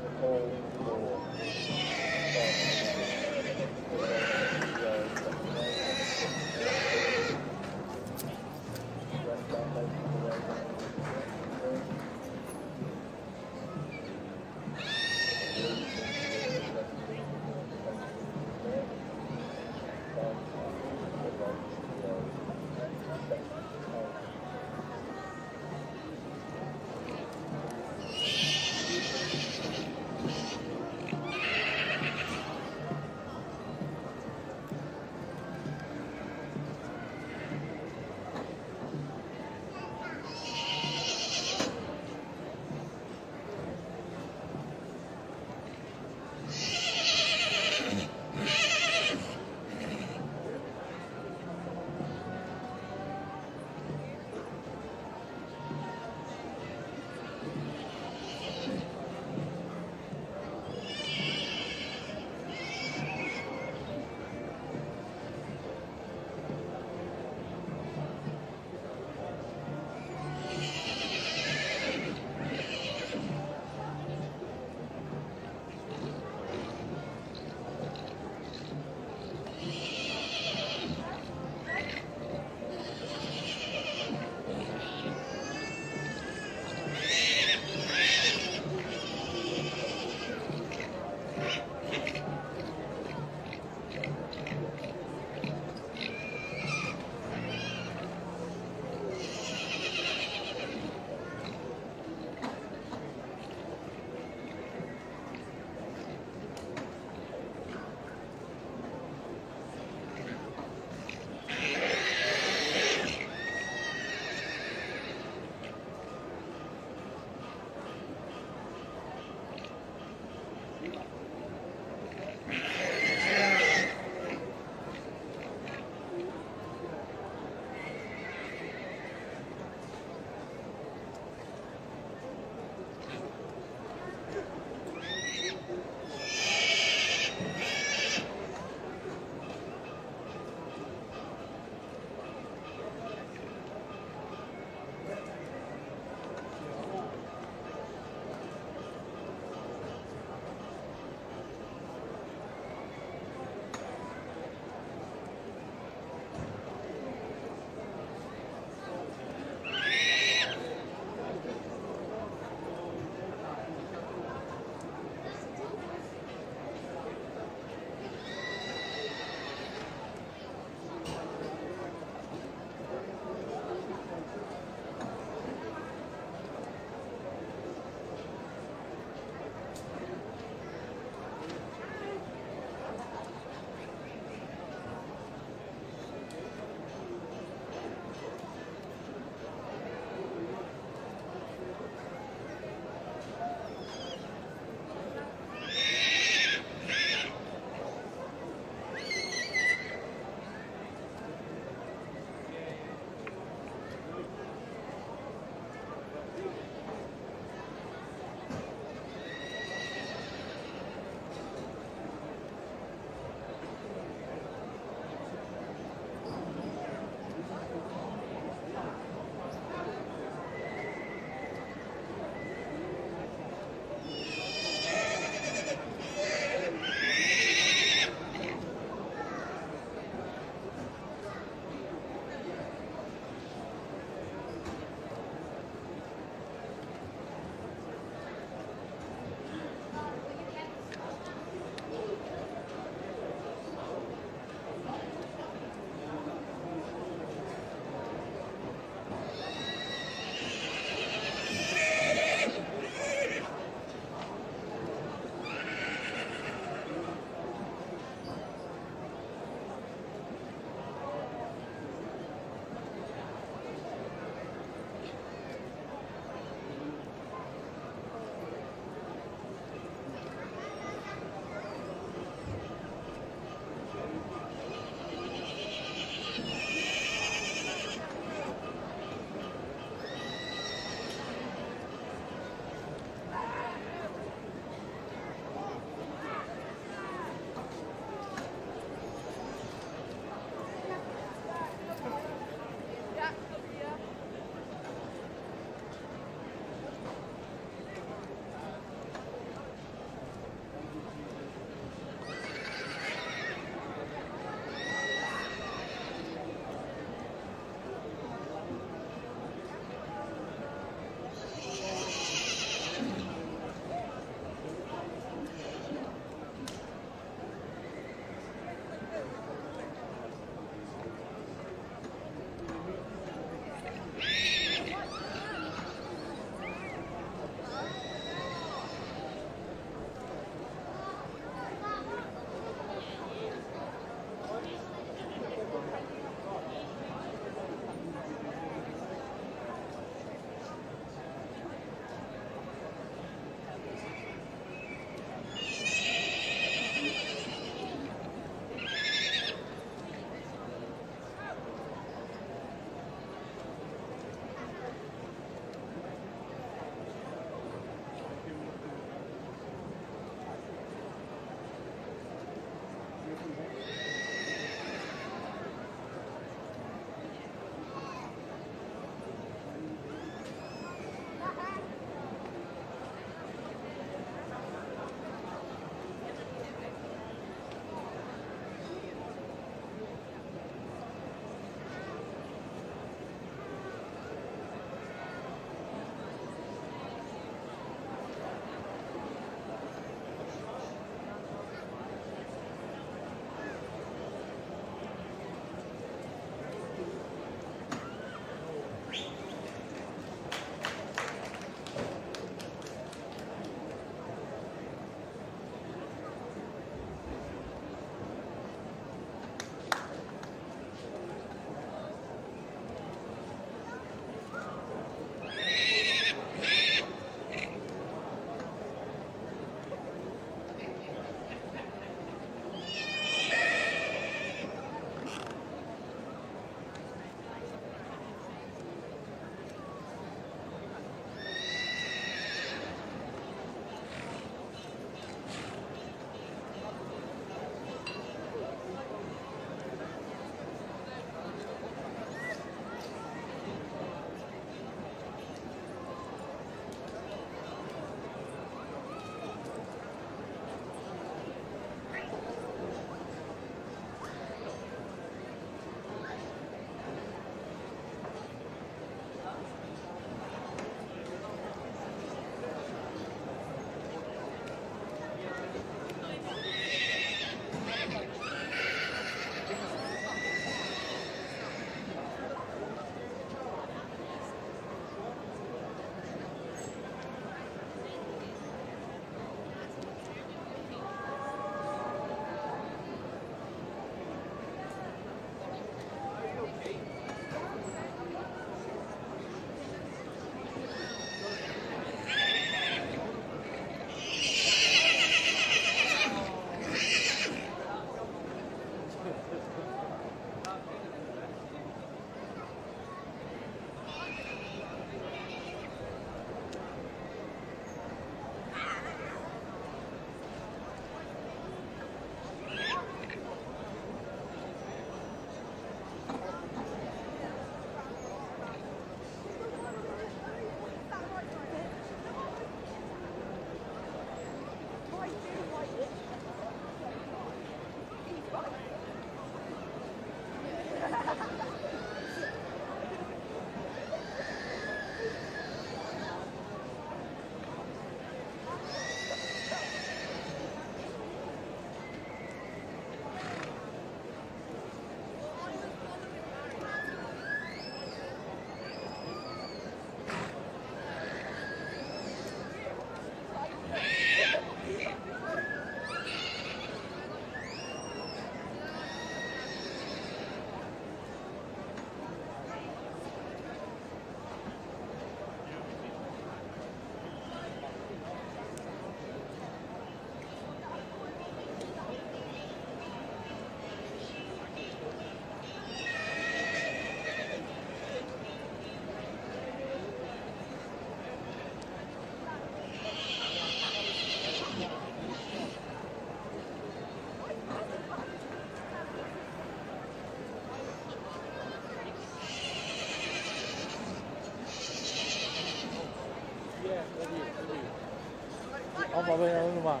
Speaker 4: va bene, non va.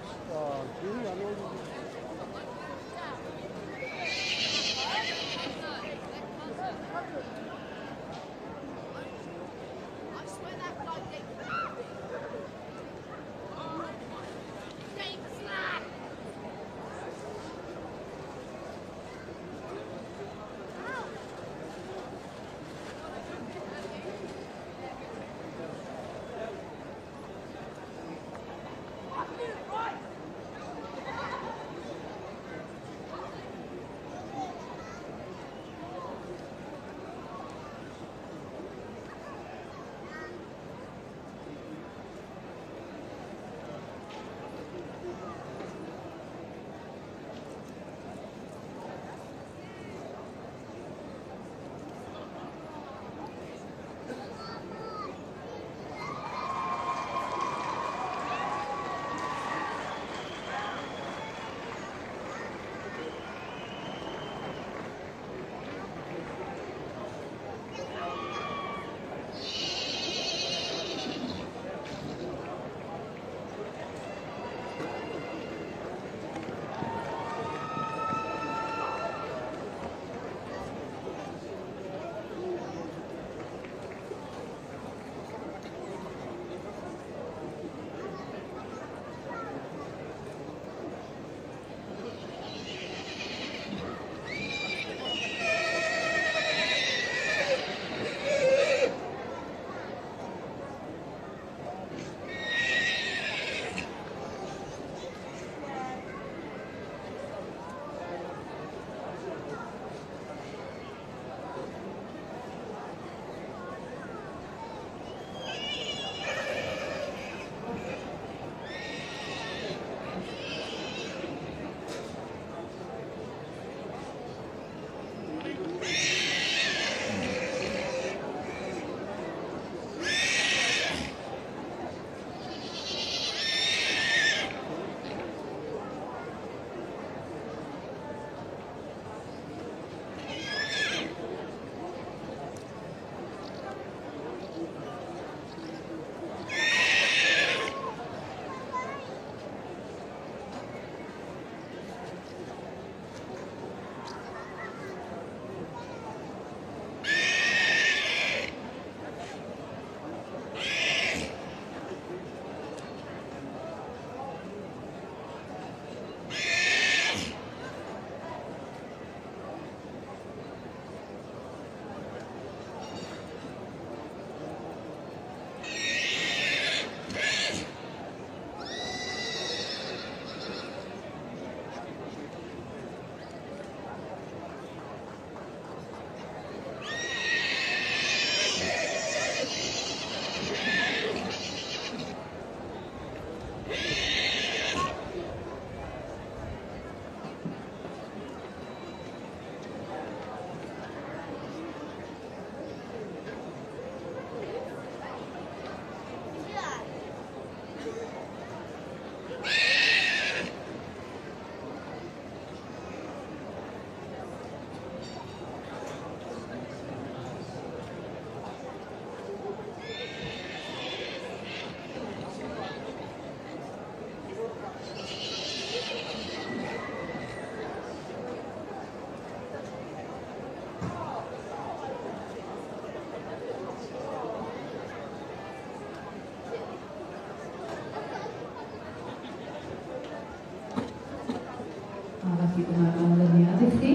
Speaker 5: Felly dyma'r ganlyniad I chi.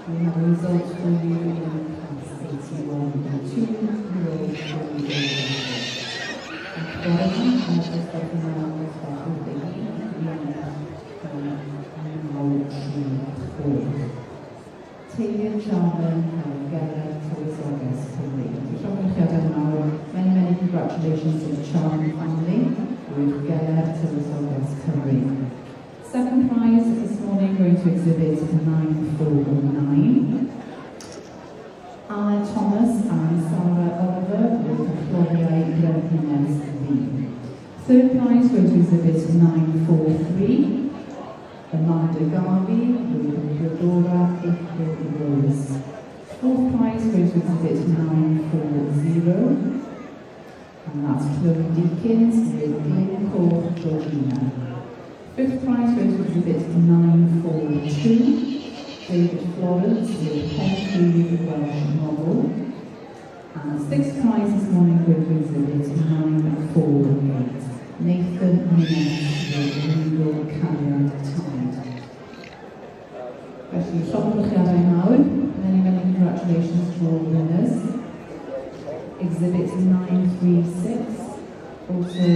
Speaker 5: We have a result for you in class 81-2, row 3. Ac o'r yma, ystod yma ystod o ddegi, Teilion Charman and Gerard Tywys August Cymru. Many congratulations to the Charman family with Gerard Tywys August Cymru. Second prize this morning going to exhibit 9409. Anna Thomas and Sarah Oliver with Floriae Grenhines V. Third prize going to exhibit 943. Amanda Garvey with Theodora April Rose. Fourth prize going to exhibit 940. And that's Chloe Deakins with Glencore Georgina. Fifth prize goes to exhibit 942, David Florence with Henry Welsh novel. And the sixth prize this morning goes to exhibit 948, Nathan Minette with Legal Caveat Tide. Felly, llofnodiadau mawr, many congratulations to all winners. Exhibit 936 also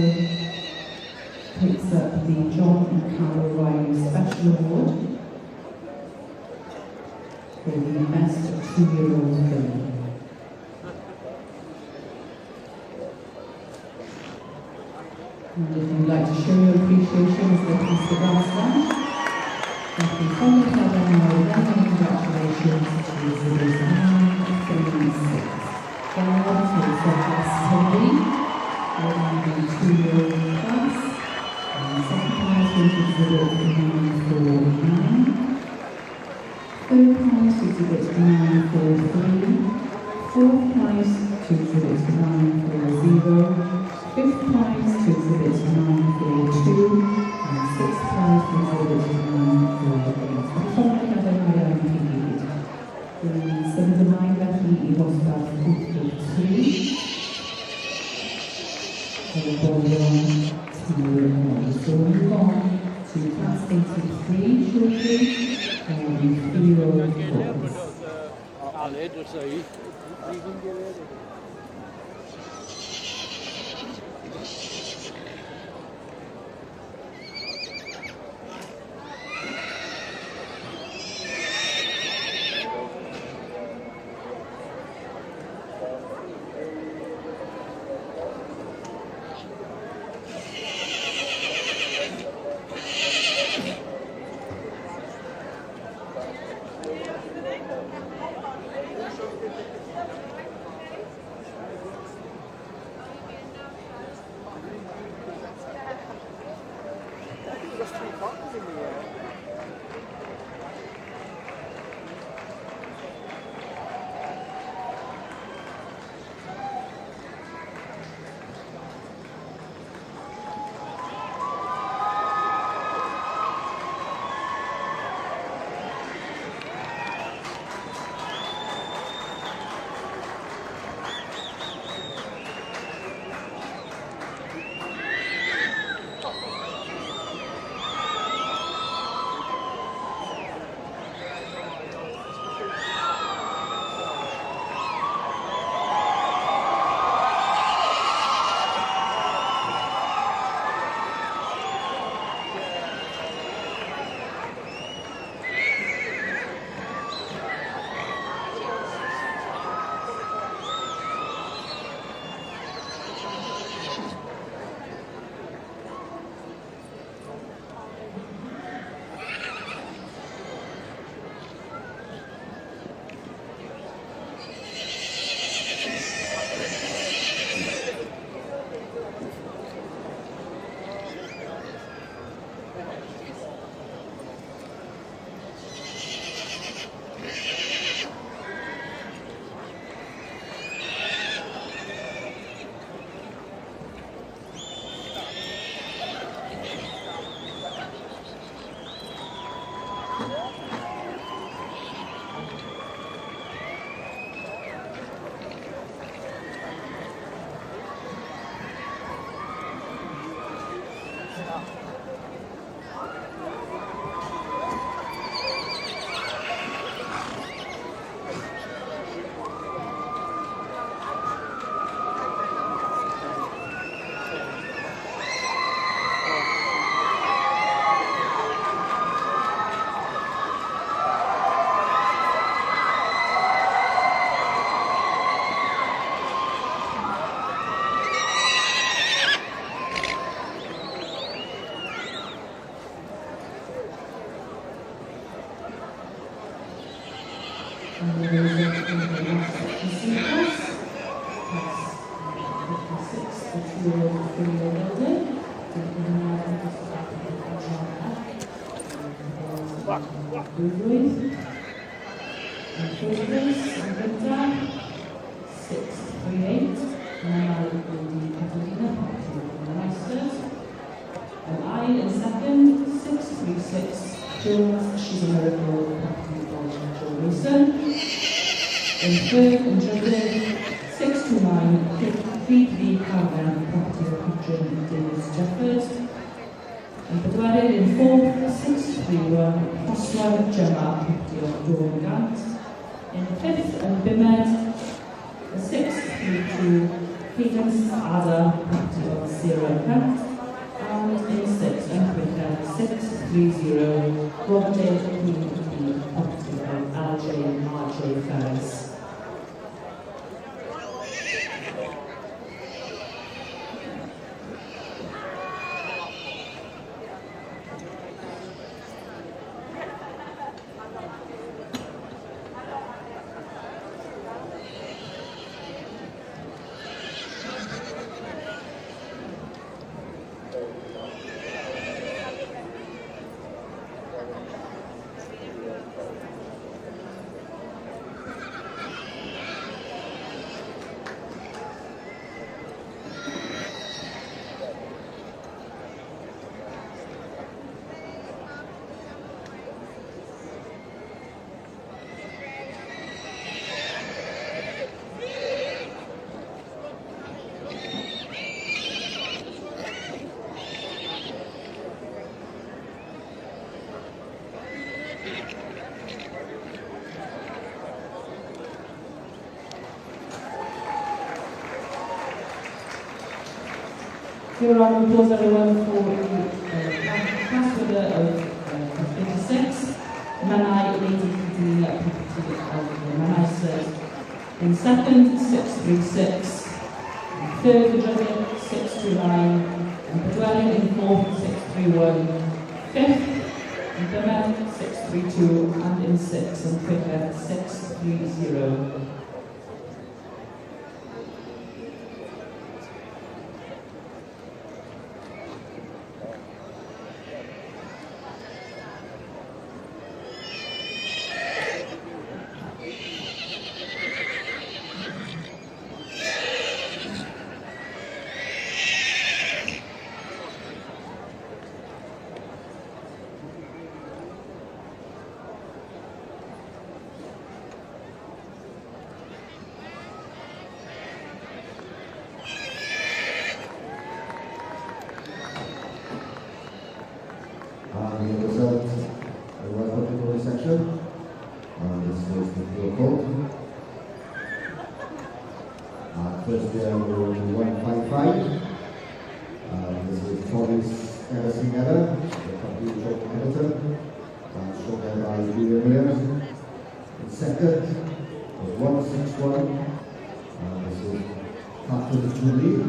Speaker 5: takes up the John and Carol Riley Special Award for the Best 2-year-old film. And if you'd like to show your appreciation as the piece of our stand, from the club and congratulations to exhibit 936. General to Surface Toby, for the 2-year-old class. Second prize was exhibit 949. Third prize was exhibit 943. Fourth prize to exhibit 940. Fifth prize to exhibit 942. And sixth prize to exhibit 948. Symud ymlaen felly I ddosbarth 53. Oedolion Tyrnol. So we'll move on to class 83 shortly, the 3-year-old boys.
Speaker 3: I'll edit say, you can get it. There's 3 partners in the air.
Speaker 5: I in second, Jewels, She's a Miracle, property of Joe Wilson. In third and judging, 629 53 Caravan, property of John Davis Jeffers. And Bedwerin in fourth, 631 Proswell Gemma, property of Dawn Gant. In fifth and Bimed, 632 Cadence Ada, property of Sarah Grant. And in sixth and quicker, 630 Roger Queen, property of LJ and RJ Ferris. Here are the applause everyone for the class winner of 56, Manai Lady Cordelia, property of Manai Slit. In second, 636. In third, the judging, 629. And Bedwerin in fourth, 631. Fifth, in Bimed, 632. And in sixth, and quicker, 630.
Speaker 1: The result, welcome to the section. This is the field code. First year will be 155. This is Thomas Harrison Heather, the complete short editor, shown there by Julian Williams. In second was 161. This is Captain Julie,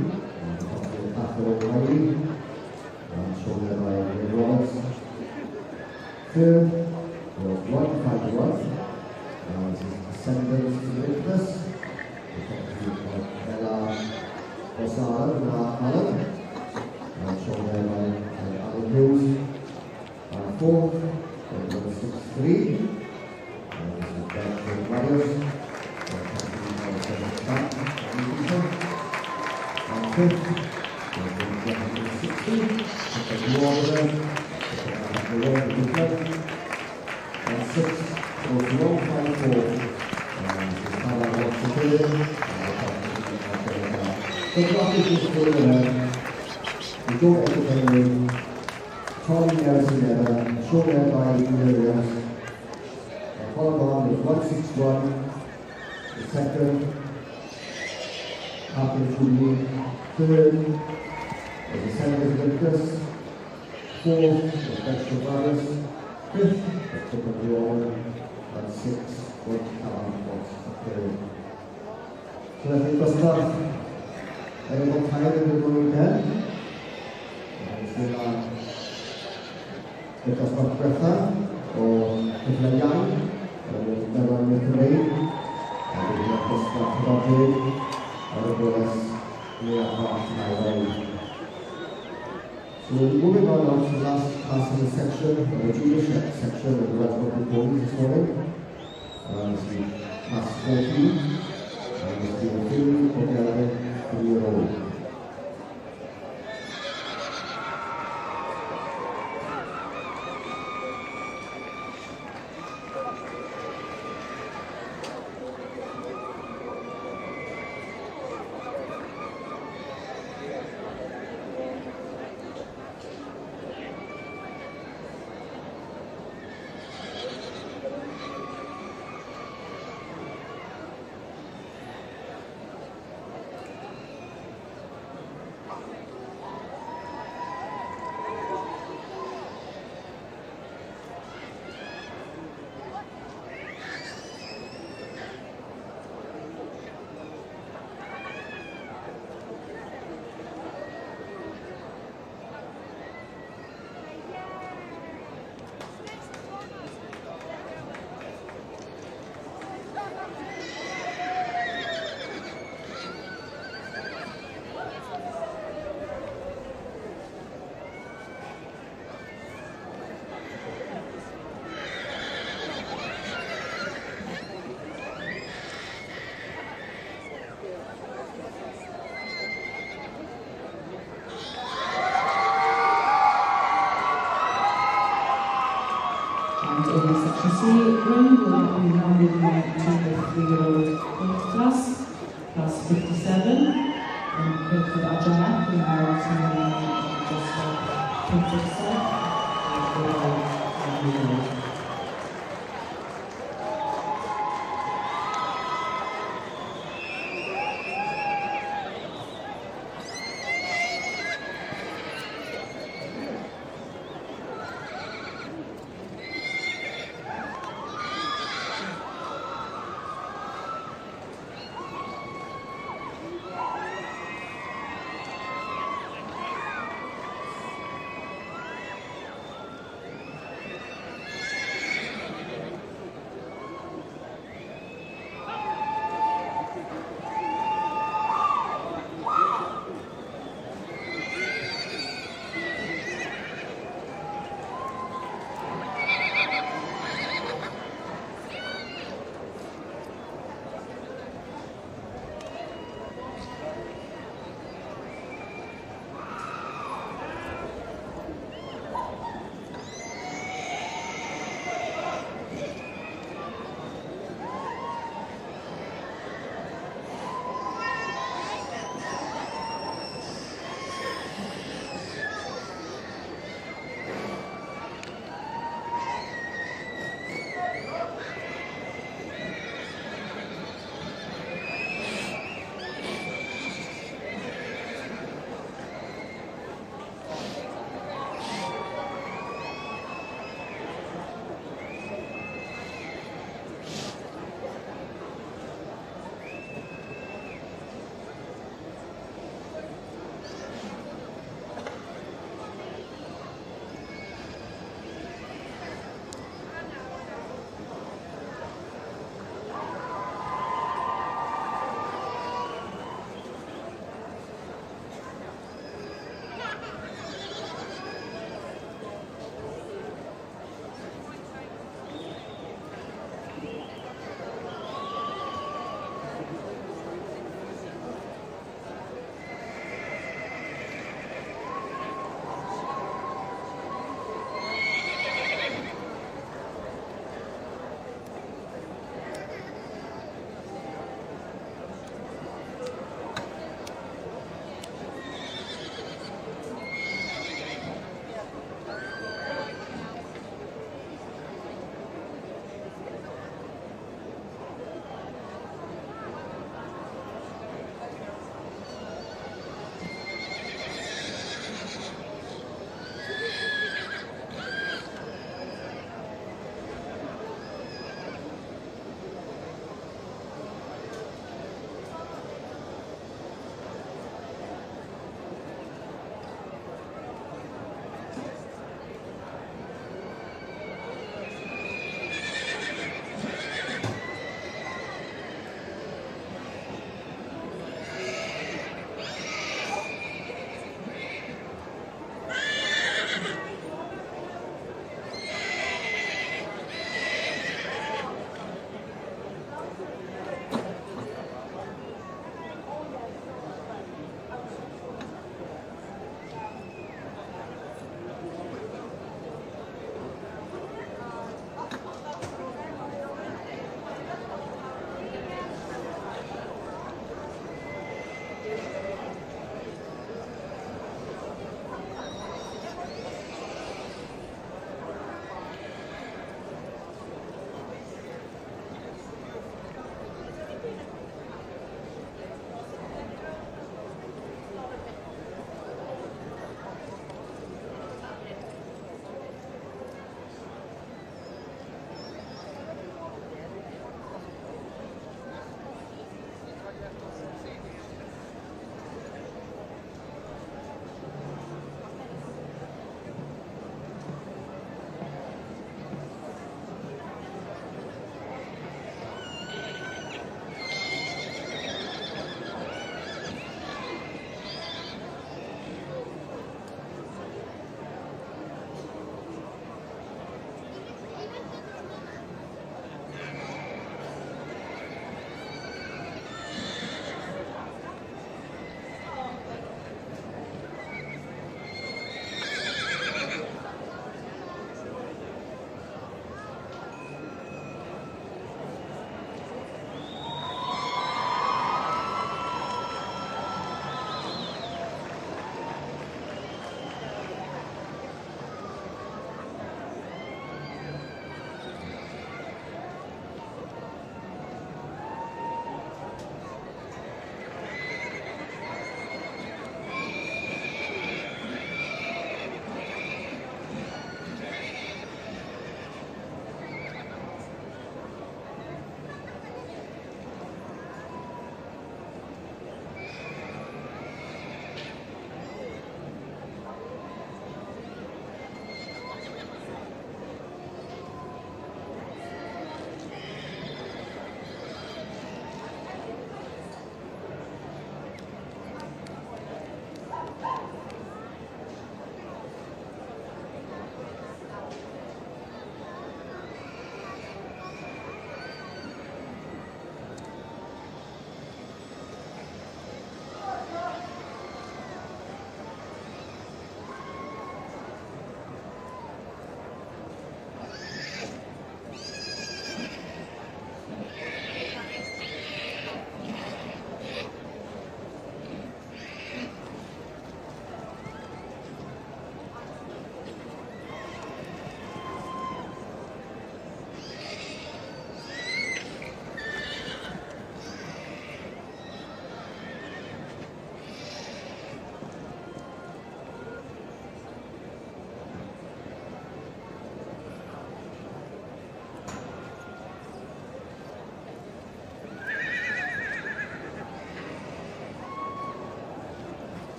Speaker 1: the complete Captain O'Reilly, shown there by Greg Roberts. Third was 151. This is Ascendance to Witness, the property of Ella Osara, Alan, shown there by Alan Hughes. Fourth was 163. This is Benjamin Brothers, the property of Frank. Fifth was 160. The New Order. And sixth was 154. The graphic is still there. We don't entertain Tommy Harrison together, shown there by Williams. Followed on with 161. The second, Captain Julie. Third was the Senator Lucas. Fourth was Dexter Brothers. Fifth was Tip of the Order. And sixth was Alan Fox. So I think we'll start. Everyone tired of the going again? Kita start Greta och Hitler Young. Där var med parade. Vi har testat Roger. Och det börjar med att So moving on now to the last class in the section, the junior section of the Westbrook Report this morning. This is class 14. This is the film for 3-year-old.
Speaker 5: in the Section C room will be handed to the 3-year-old class, class 57, and Clifford Ajah, who are just printed set.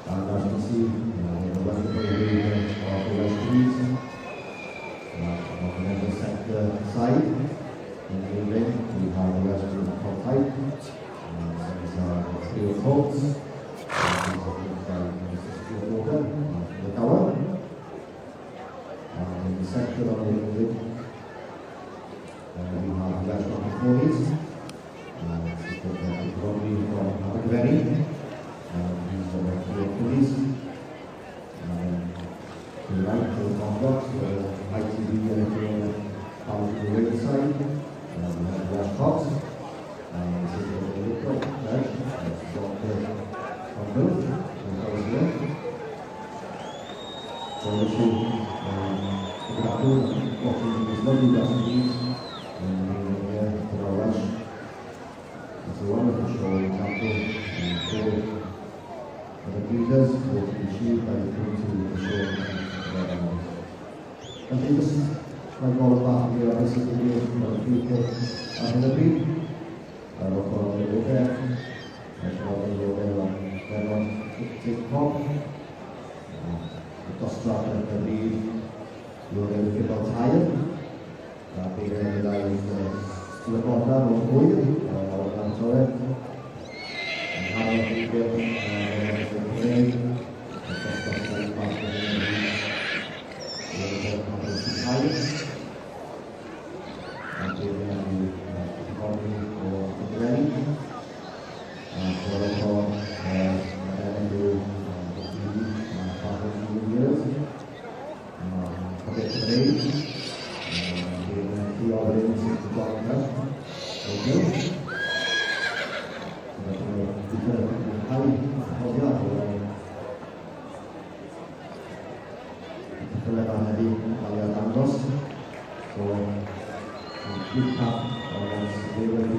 Speaker 1: As you can see, the wonderful area of the West Trees, on the other sector side. In the evening, we have the West Trees top height. These are the steel bolts. These are used by Mr. Steel Water from the tower. In the sector of the evening, we have the restaurant employees. This is the lobby from Hargreaves. These are the police. To the right, to the complex, ITV out to the right side. We have the restaurants. This is the liquor, right? That's from both. So we should watching these lovely recipes and for our lunch. It's a wonderful show example and the leaders will be achieved by the community of the show. I think this is like all about here. This is the way for the people in the beat. I don't know if they're there. I don't know if they're on TikTok. The structure of the lead. You're going to feel tired. Tapi kita sudah kota berkuih, orang sore, hal yang kita berkuih, kita sekali pakai yang berkuih, nanti dengan ekonomi berkuih, kalau ada yang berkuih, years, pakai trade. Providence to join us. Okay. Kelihatan tadi Alia Tangos, so kita segera di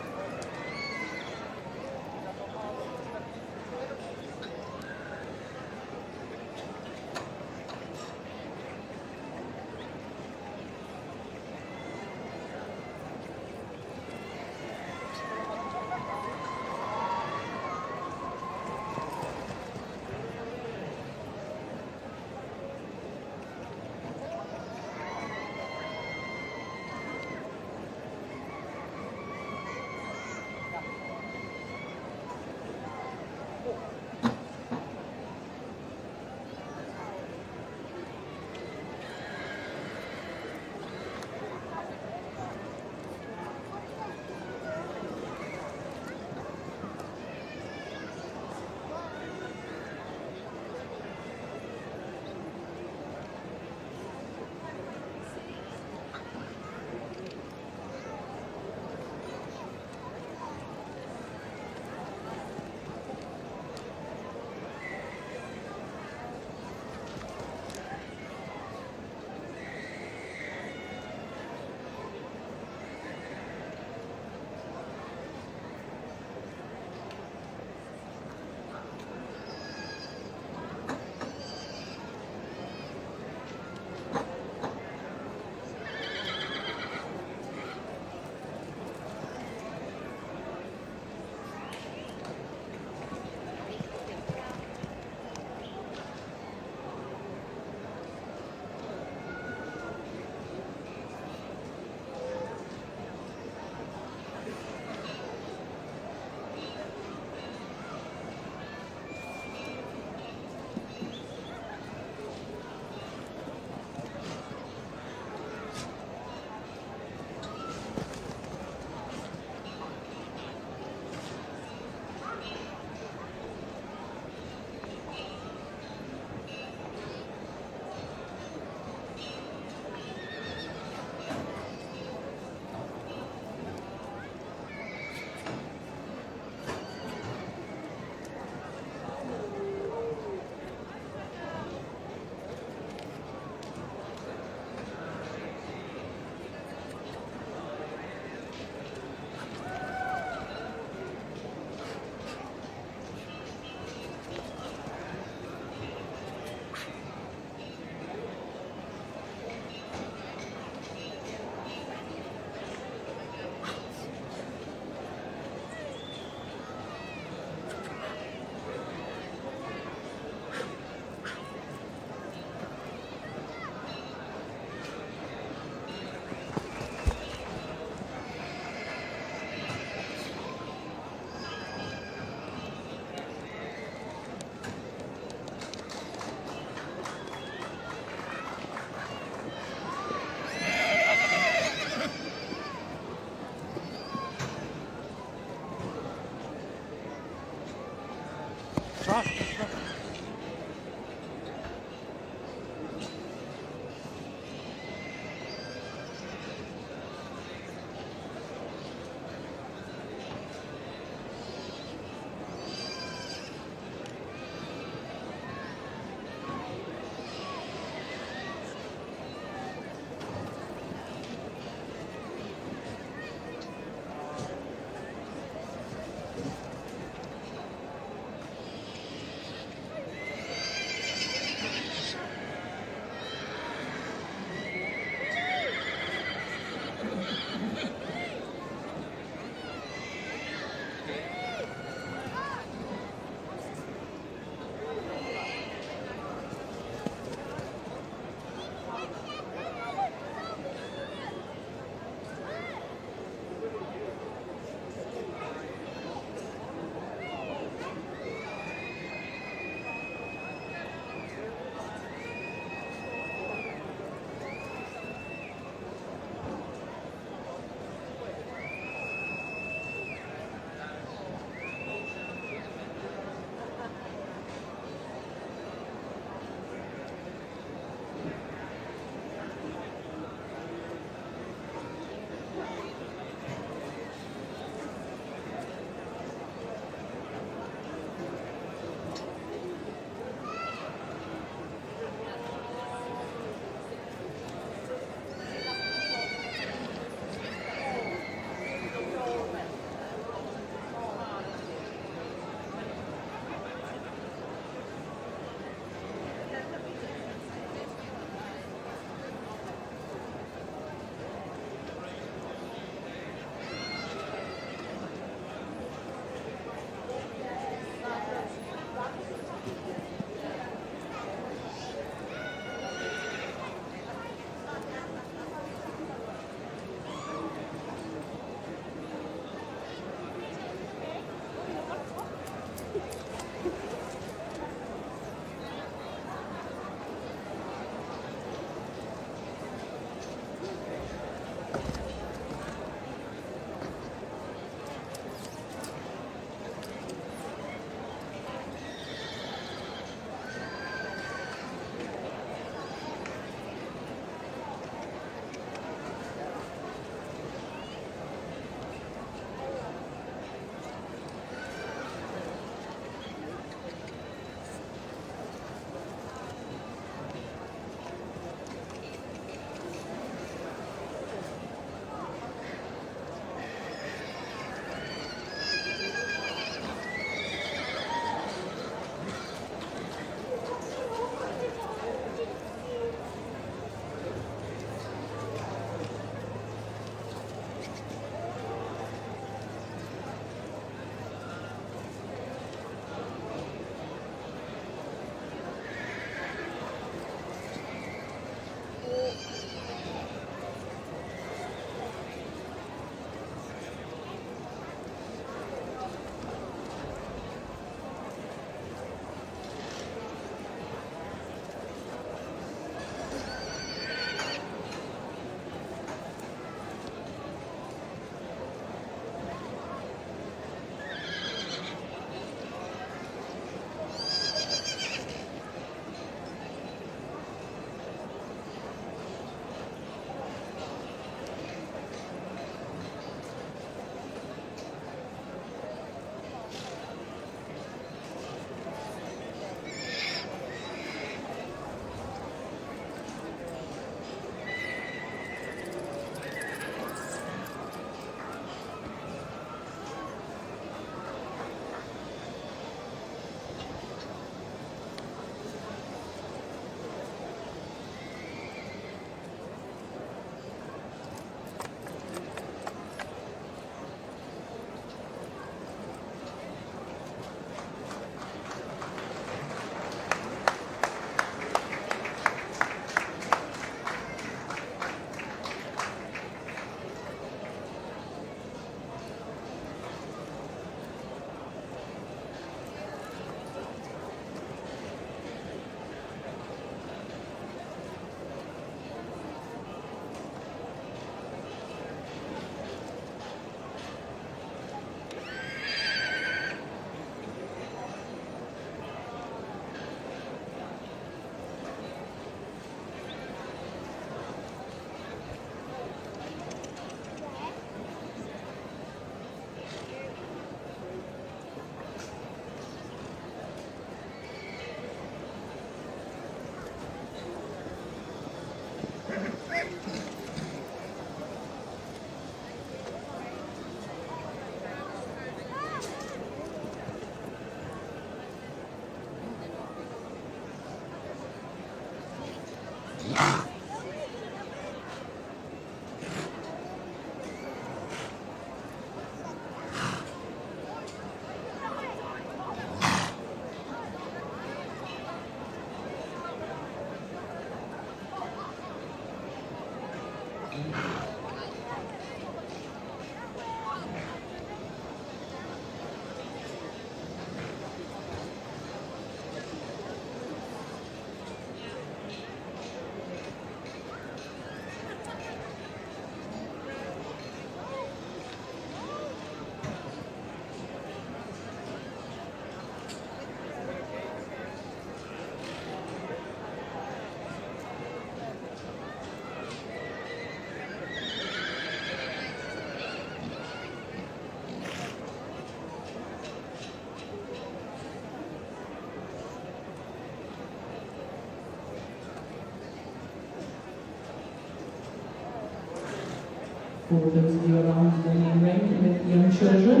Speaker 5: For those of you around the main ring with young children,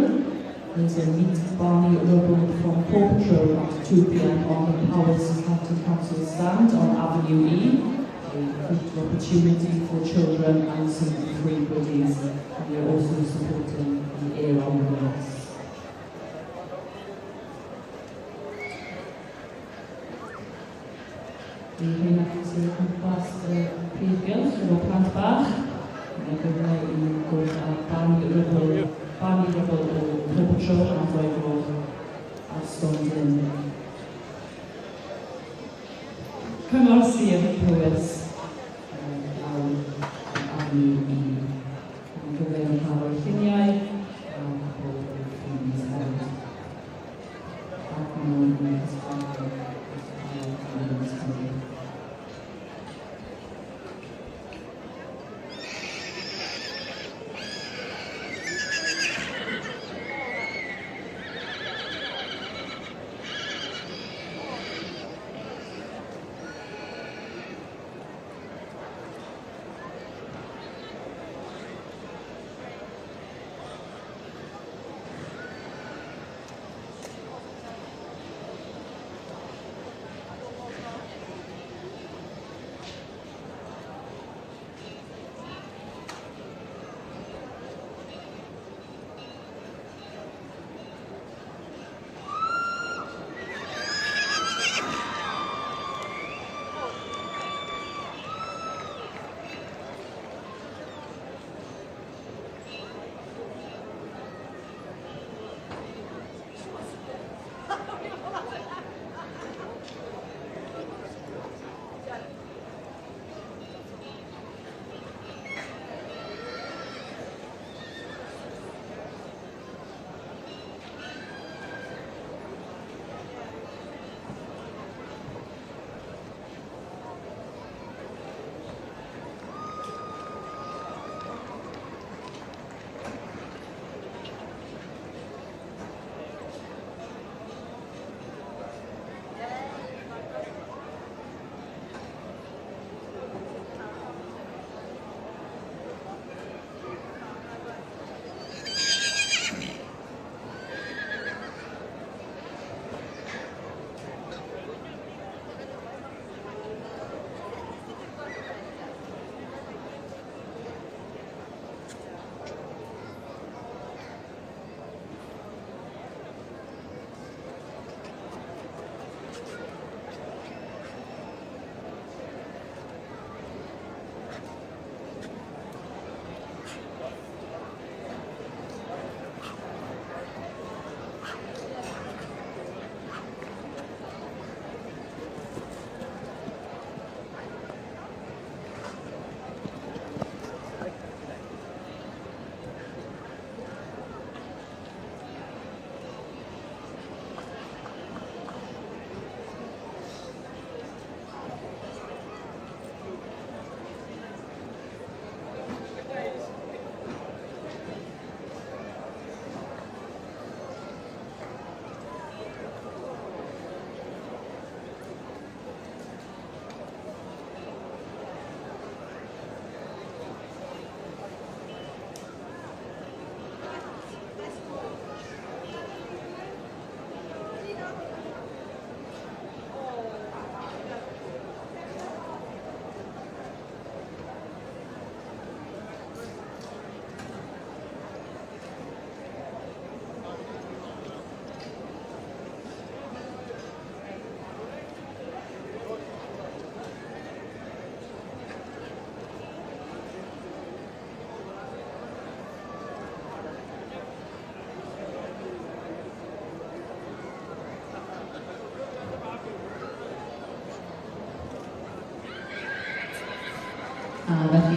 Speaker 5: there's a Meet Barney Rubble from Paw Patrol at 2 p.m. on the Powys County Council stand on Avenue E. A good opportunity for children and some free goodies. And they're also supporting the Air Ambulance. Vi hinner se pass previews för plant bach. Jag kommer in på Barney Rubble och Paw Patrol and Royal att stånd in. Come on, see it, Powys. Avenue E.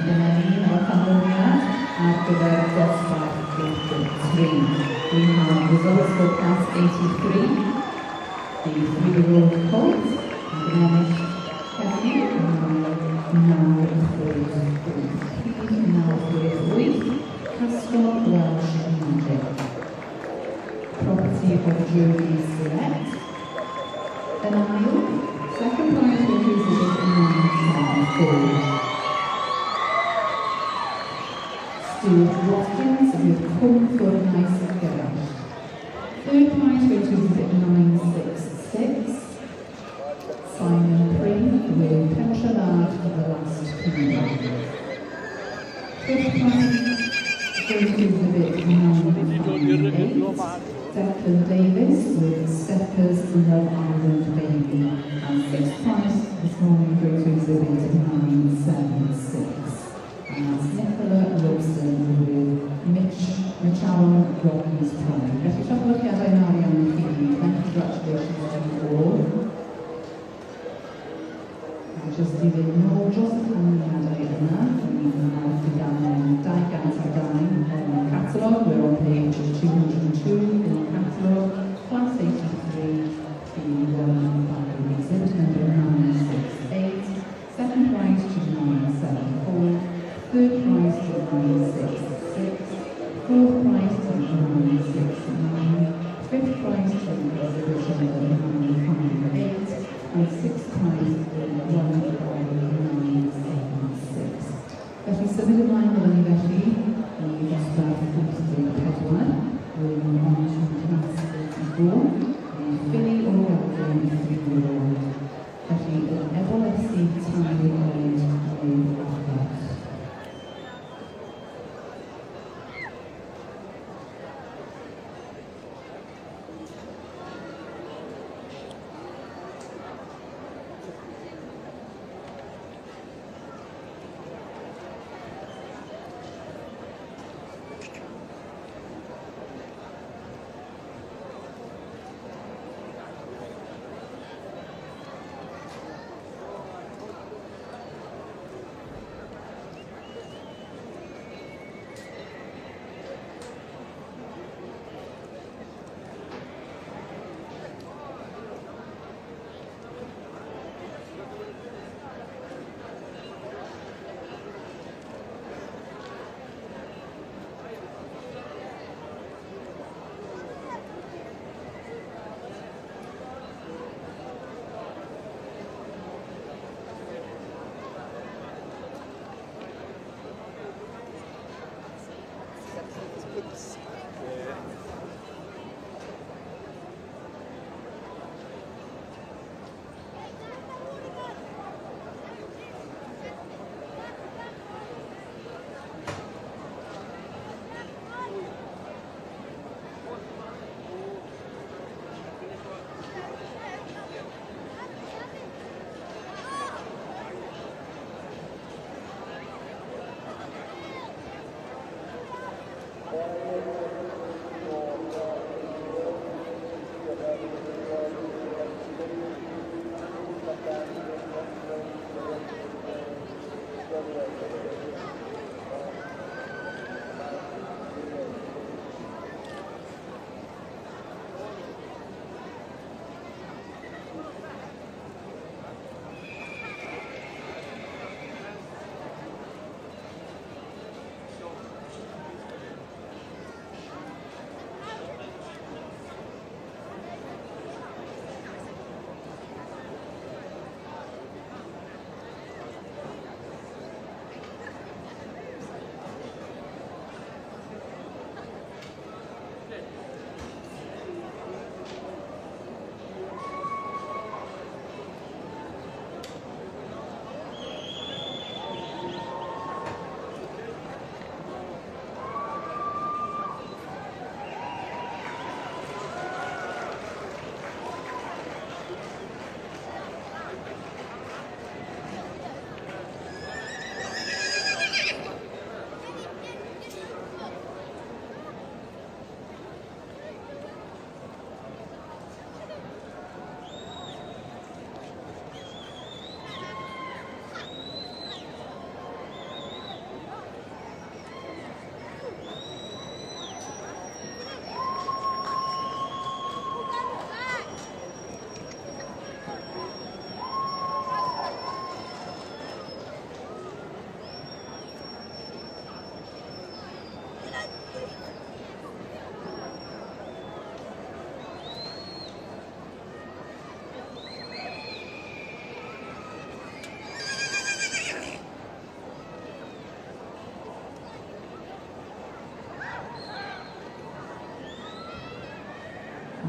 Speaker 5: Benelli o'r canlyniad ar gyfer dosbarth 83. We have results for class 83. The 3-year-old colt yn ennill heddi nawr chwech Castro Welsh Magic. Property of Jury Select. Yn ail, second prize which is Stuart Watkins with Cwm Ffwrnais y Gyrraedd. Third prize which is 966. Simon Pring with Pentrelad for the last time. Fifth prize which is 958. Declan Davis with Steppers Love Island Baby. And sixth prize this morning goes to exhibit 976. And that's Nicola Robson with Mitchell Rockies Prime. Felly llofnodiadau mawr iawn i chi. Congratulations to you all. A jyst i fynd nôl dros y canlyniadau yna, ni'n marth i gael 202 yn y catalog. We're on page 202 in the catalog, class 83, P1 by exhibit number 968, second prize to 974, third prize to 966, fourth prize to 969, fifth prize to exhibition number 958, and sixth prize to 1976. Felly symud ymlaen fel ni felly i dosbarth 84, we're on to class 84, and Philly O'Reilly is 3-year-old. Felly efo lefsi tair oed neu arfer.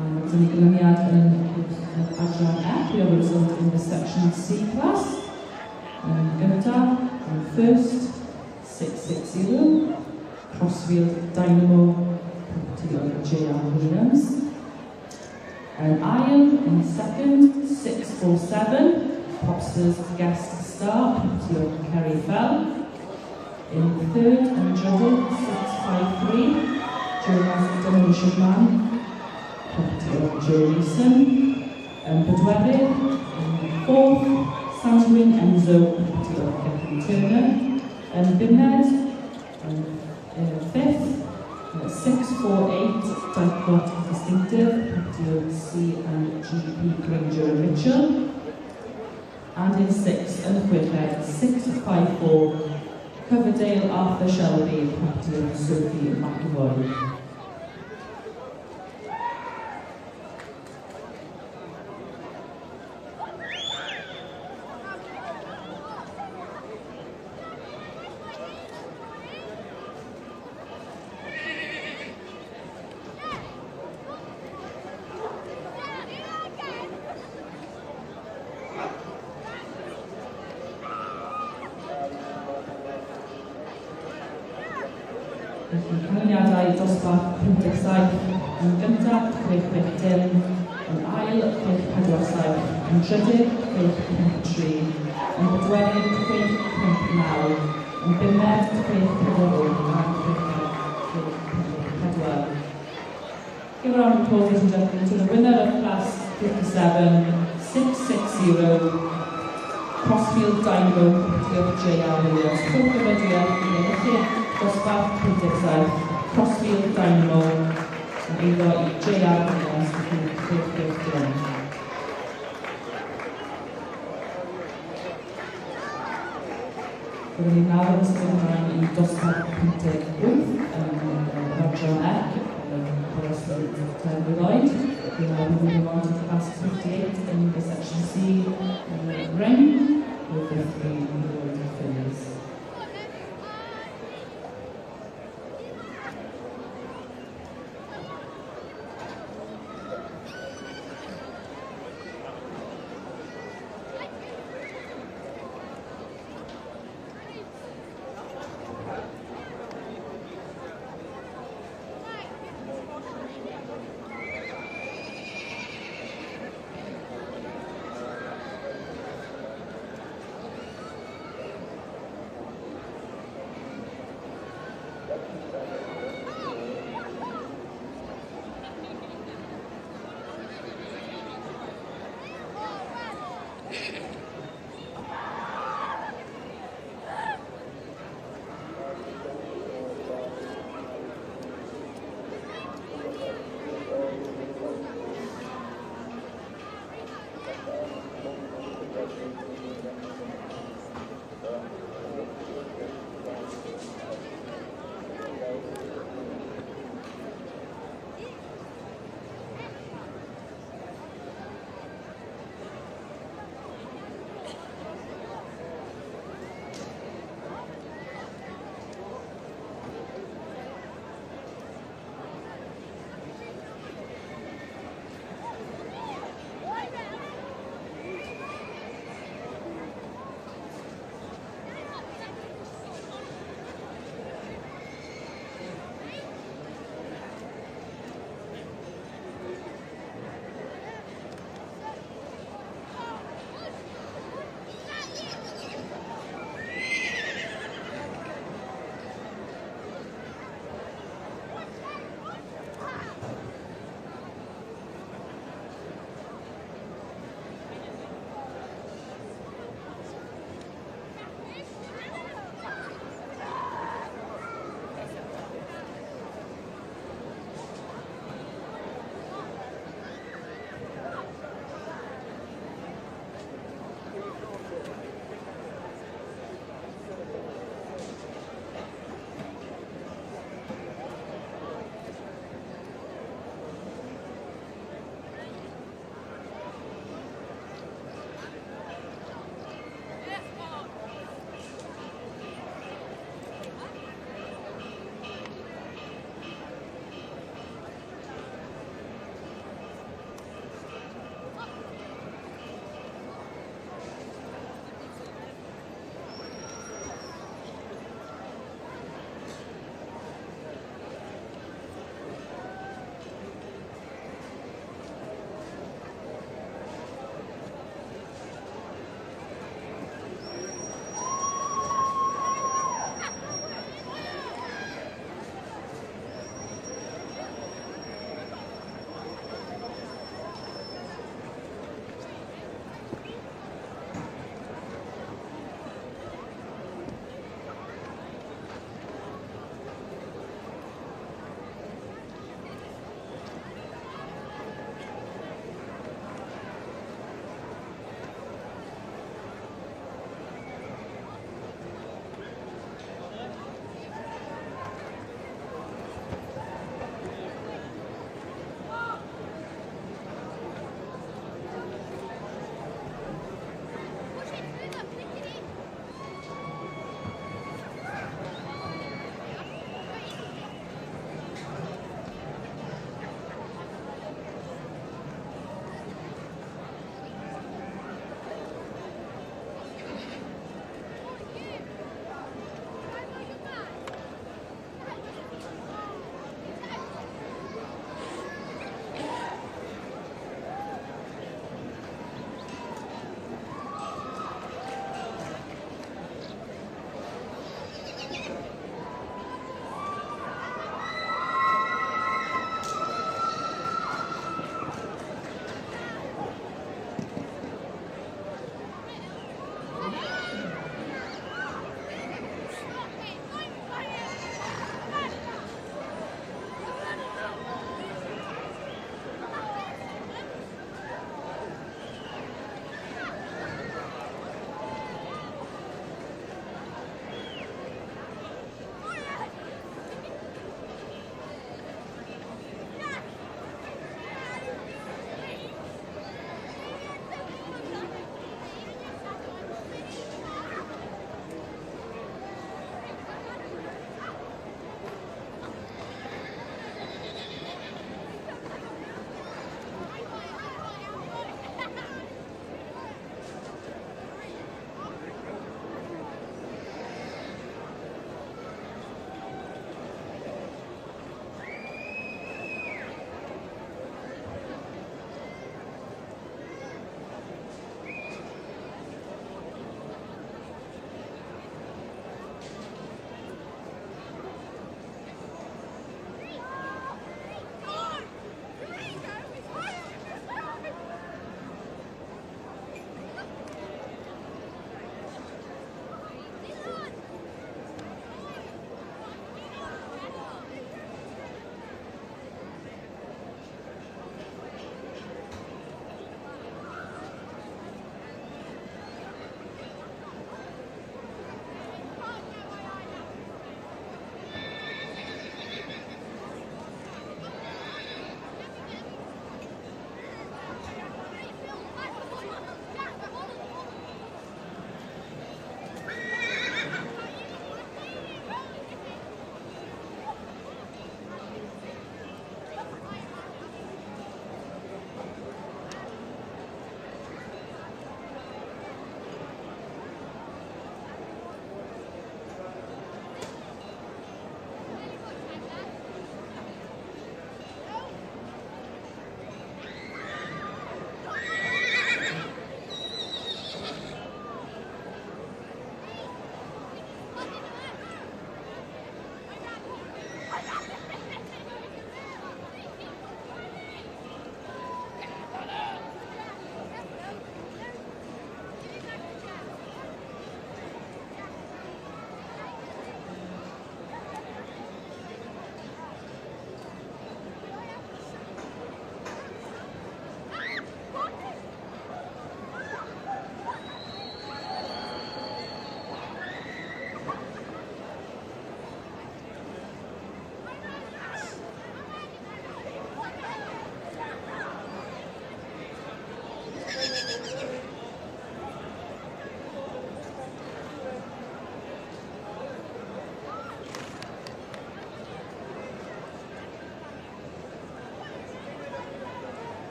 Speaker 5: Dyna ni glyniad yn adran F, we have a result in the section C class. Gyntaf, first, 660, Crossfield Dynamo, property of J.R. Williams. Iron in second, 647, Popsters Guest Star, property of Kerry Fell. In third and Jodel, 653, Jonas Demolition Man, property of Joe Leeson. Bedwerydd, in fourth, Sanwyn Enzo, property of Kevin Turner. Bimed, fifth, 648, Dicot Distinctive, property of C and GP Granger and Mitchell. And in sixth and chweched, 654, Coverdale Arthur Shelby, property of Sophie McAvoy. Canlyniadau dosbarth 57 yn gyntaf, 660, yn ail, 647, yn trydydd, 653, yn bedwerydd, 659, yn bumed, 640, yn 654. Give a round of applause, ladies and gentlemen, to the winner of class 57, 660, Crossfield Dynamo, of J.R. Williams. Twrch y fyddiad i enillydd dosbarth 57, Crossfield Dynamo, yn eiddo i J.R. Williams, yn 650. Byddwn ni nawr yn symud ymlaen i dosbarth 58, Roger Eck, Crossfield Dynamo. We are moving on to class 58 in the section C ring with the 3 world fillies.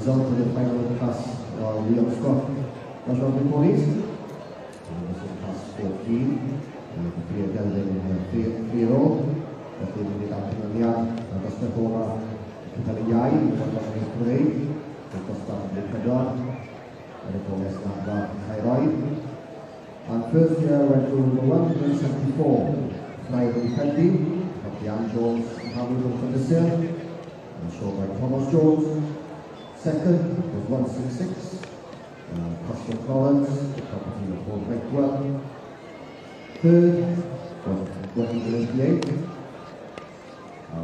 Speaker 1: result of the final class William Scott was on the ponies. This is class 14. The three Delvin 3-year-old. That they did up in the yard. And that's the whole Italian, that was in parade. That was started with Kadar. And the whole rest of the thyroid. And first year went to number 174. Friday Fendi. Jan Jones and Hamilton for the sale. And shown by Thomas Jones. Second was 166. Custom Collins, the property of Paul Blakewell. Third was 188.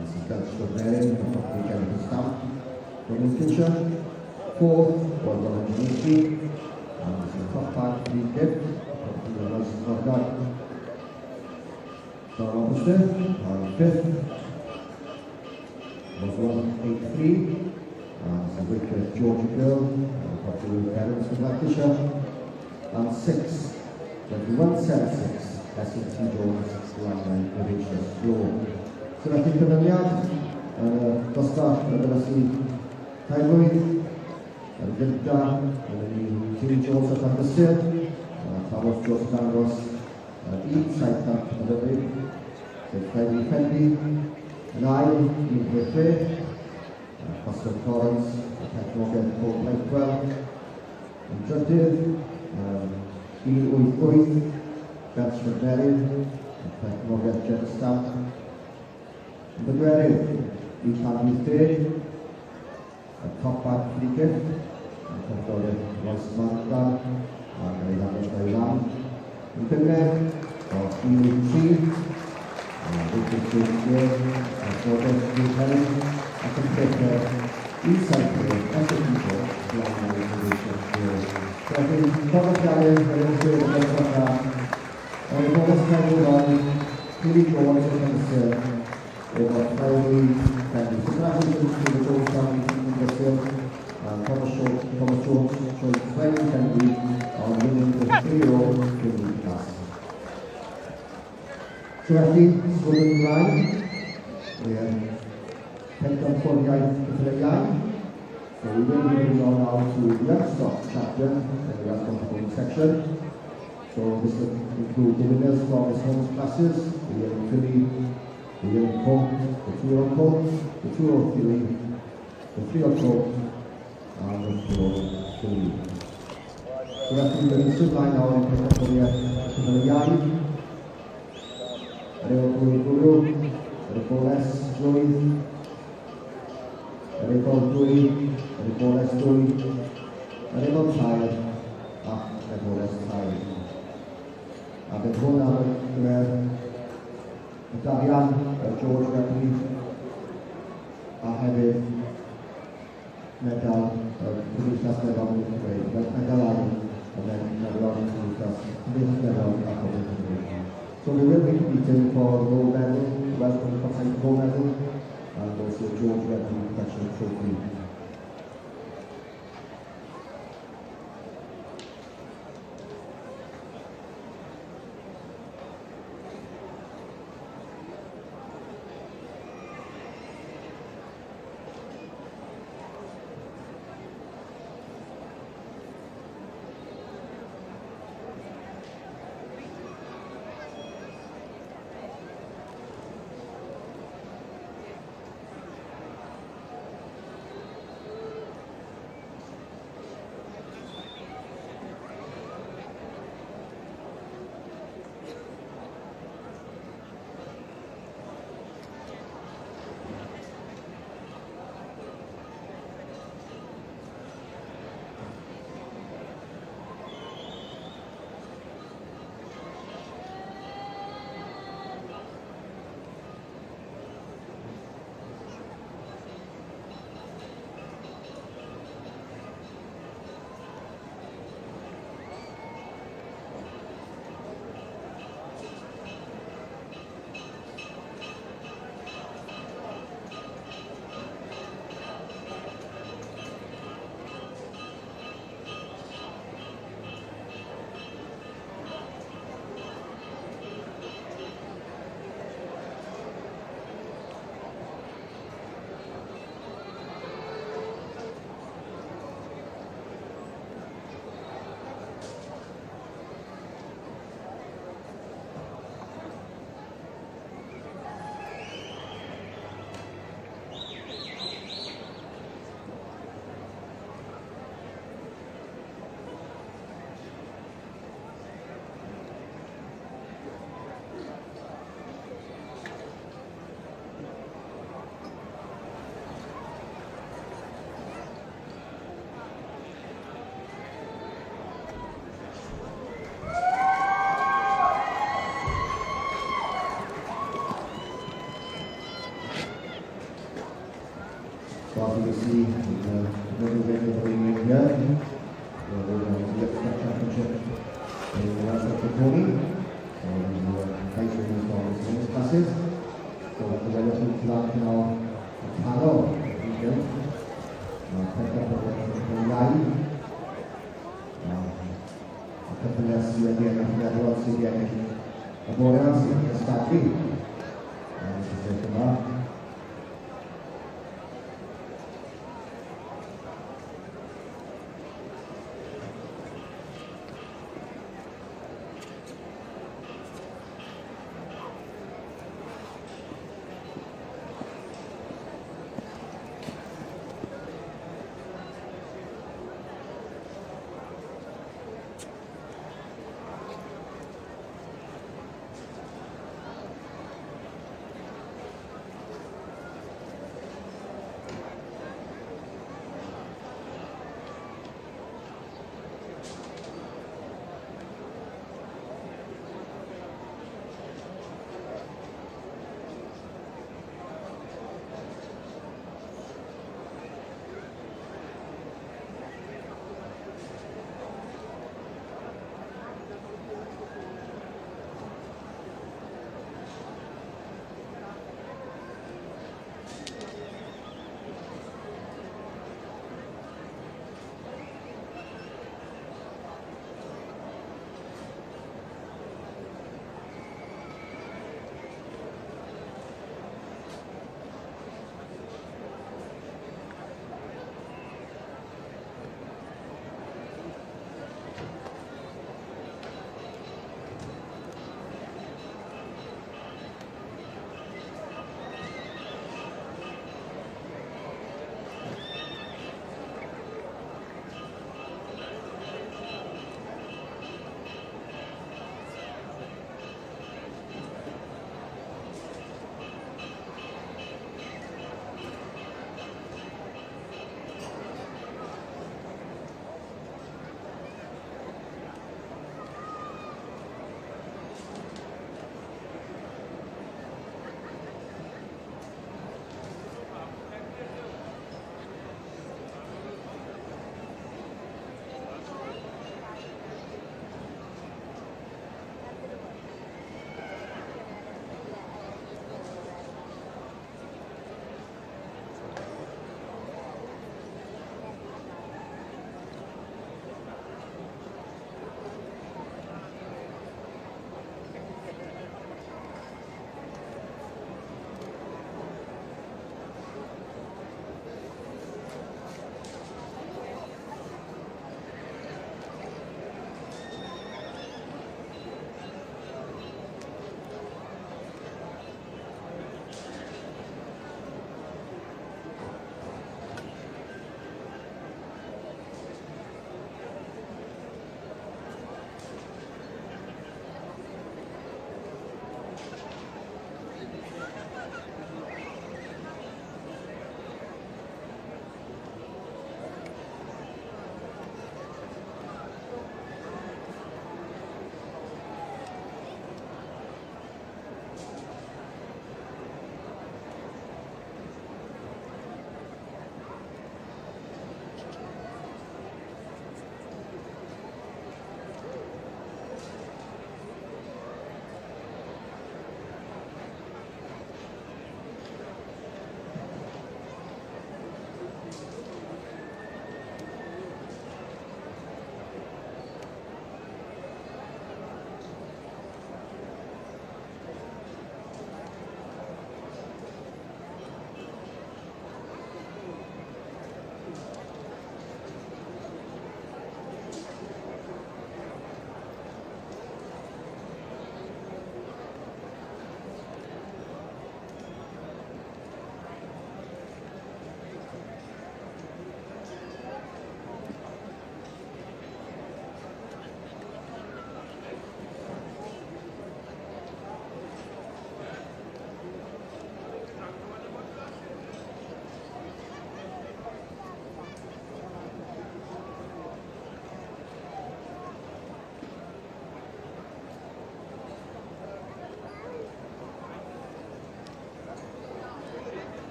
Speaker 1: This is Belcher Berry, the property of Jennifer Stamp from Lincolnshire. Fourth was 180. This is Top Park Free Gift, the property of Nelson Norgard. John Officer. Fifth was 183. This is Wicked Georgia Girl, popular parents from Lancashire. And 6, 2176, S&T Jones, Line Provincial Law. So I think the Yard, Costa, Rebelasi, Thyroid, Delta, and the King Jones at Undersea, Thomas George Dangos, East Side Delivery, the Friday Fendi, and I, in Hefe, Custom Collins, Morgan Paul Blakewell, and Judith, Ian Oith, Belcher Berry, Morgan Jen Stamp, the Berry, Ethan Bute, Top Park Cricket, and Royce Marta, and Raylan Thailand, Internet, Ian Chi, Victor James, and Robert Buchanan, and inside the people, Line Provincial Law. So I think Thomas Gallen, and Thomas Cameron, Philly Jones, and over Friday, and congratulations to the Jones family in Brazil, Thomas Jones, showing Friday family on winning the 3-year-old Philly class. So I think Golden Line, where Penton for the guy. So we will be moving on now to the Youngstock chapter in the Youngstock section. So this will include the winners from his home classes, the Yellow Philly, the Yellow Colt, the 2-year-old Colt, the 2-year-old Philly, the 3-year-old Colt, and the 2-year-old Philly. So that's the listed line now in Penton for the guy. Repoles Joey, Repol Joey, Repoles Joey, Repol Child, Repoles Child. Abedona Italian, George Rappi, Heavy Metal, Pulisas Metal, Metal, and then Metal, so we will be competing for the gold medal, welcome for the gold medal, and also George Redmond Professional Trophy. you will see another win of the year here. We're going to the Extra Championship in the last of the pony. So we place winners from the seniors classes. So the relative flat now, the panel, weekend. Picked up the line. A couple of years again, after that, once again, a more else in the starting.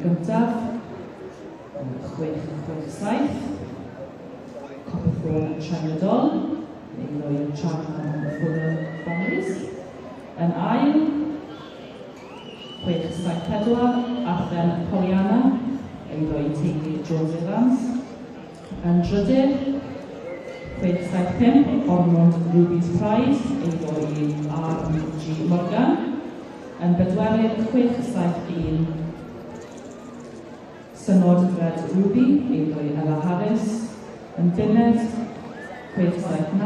Speaker 5: gyntaf, 6-7, Copperthorne Trenadol, eiddo i Charman Fuller Families. Yn ail, 6-7, Arden Pollyanna, eiddo i teulu Jones Evans. Yn drydydd, 6-5, Ormond Ruby's Pride, eiddo i R.G. Morgan. Yn bedwerydd, 6-7-1, Synod Red Ruby, eiddo i Ella Harris. Yn bumed, 6-7-9,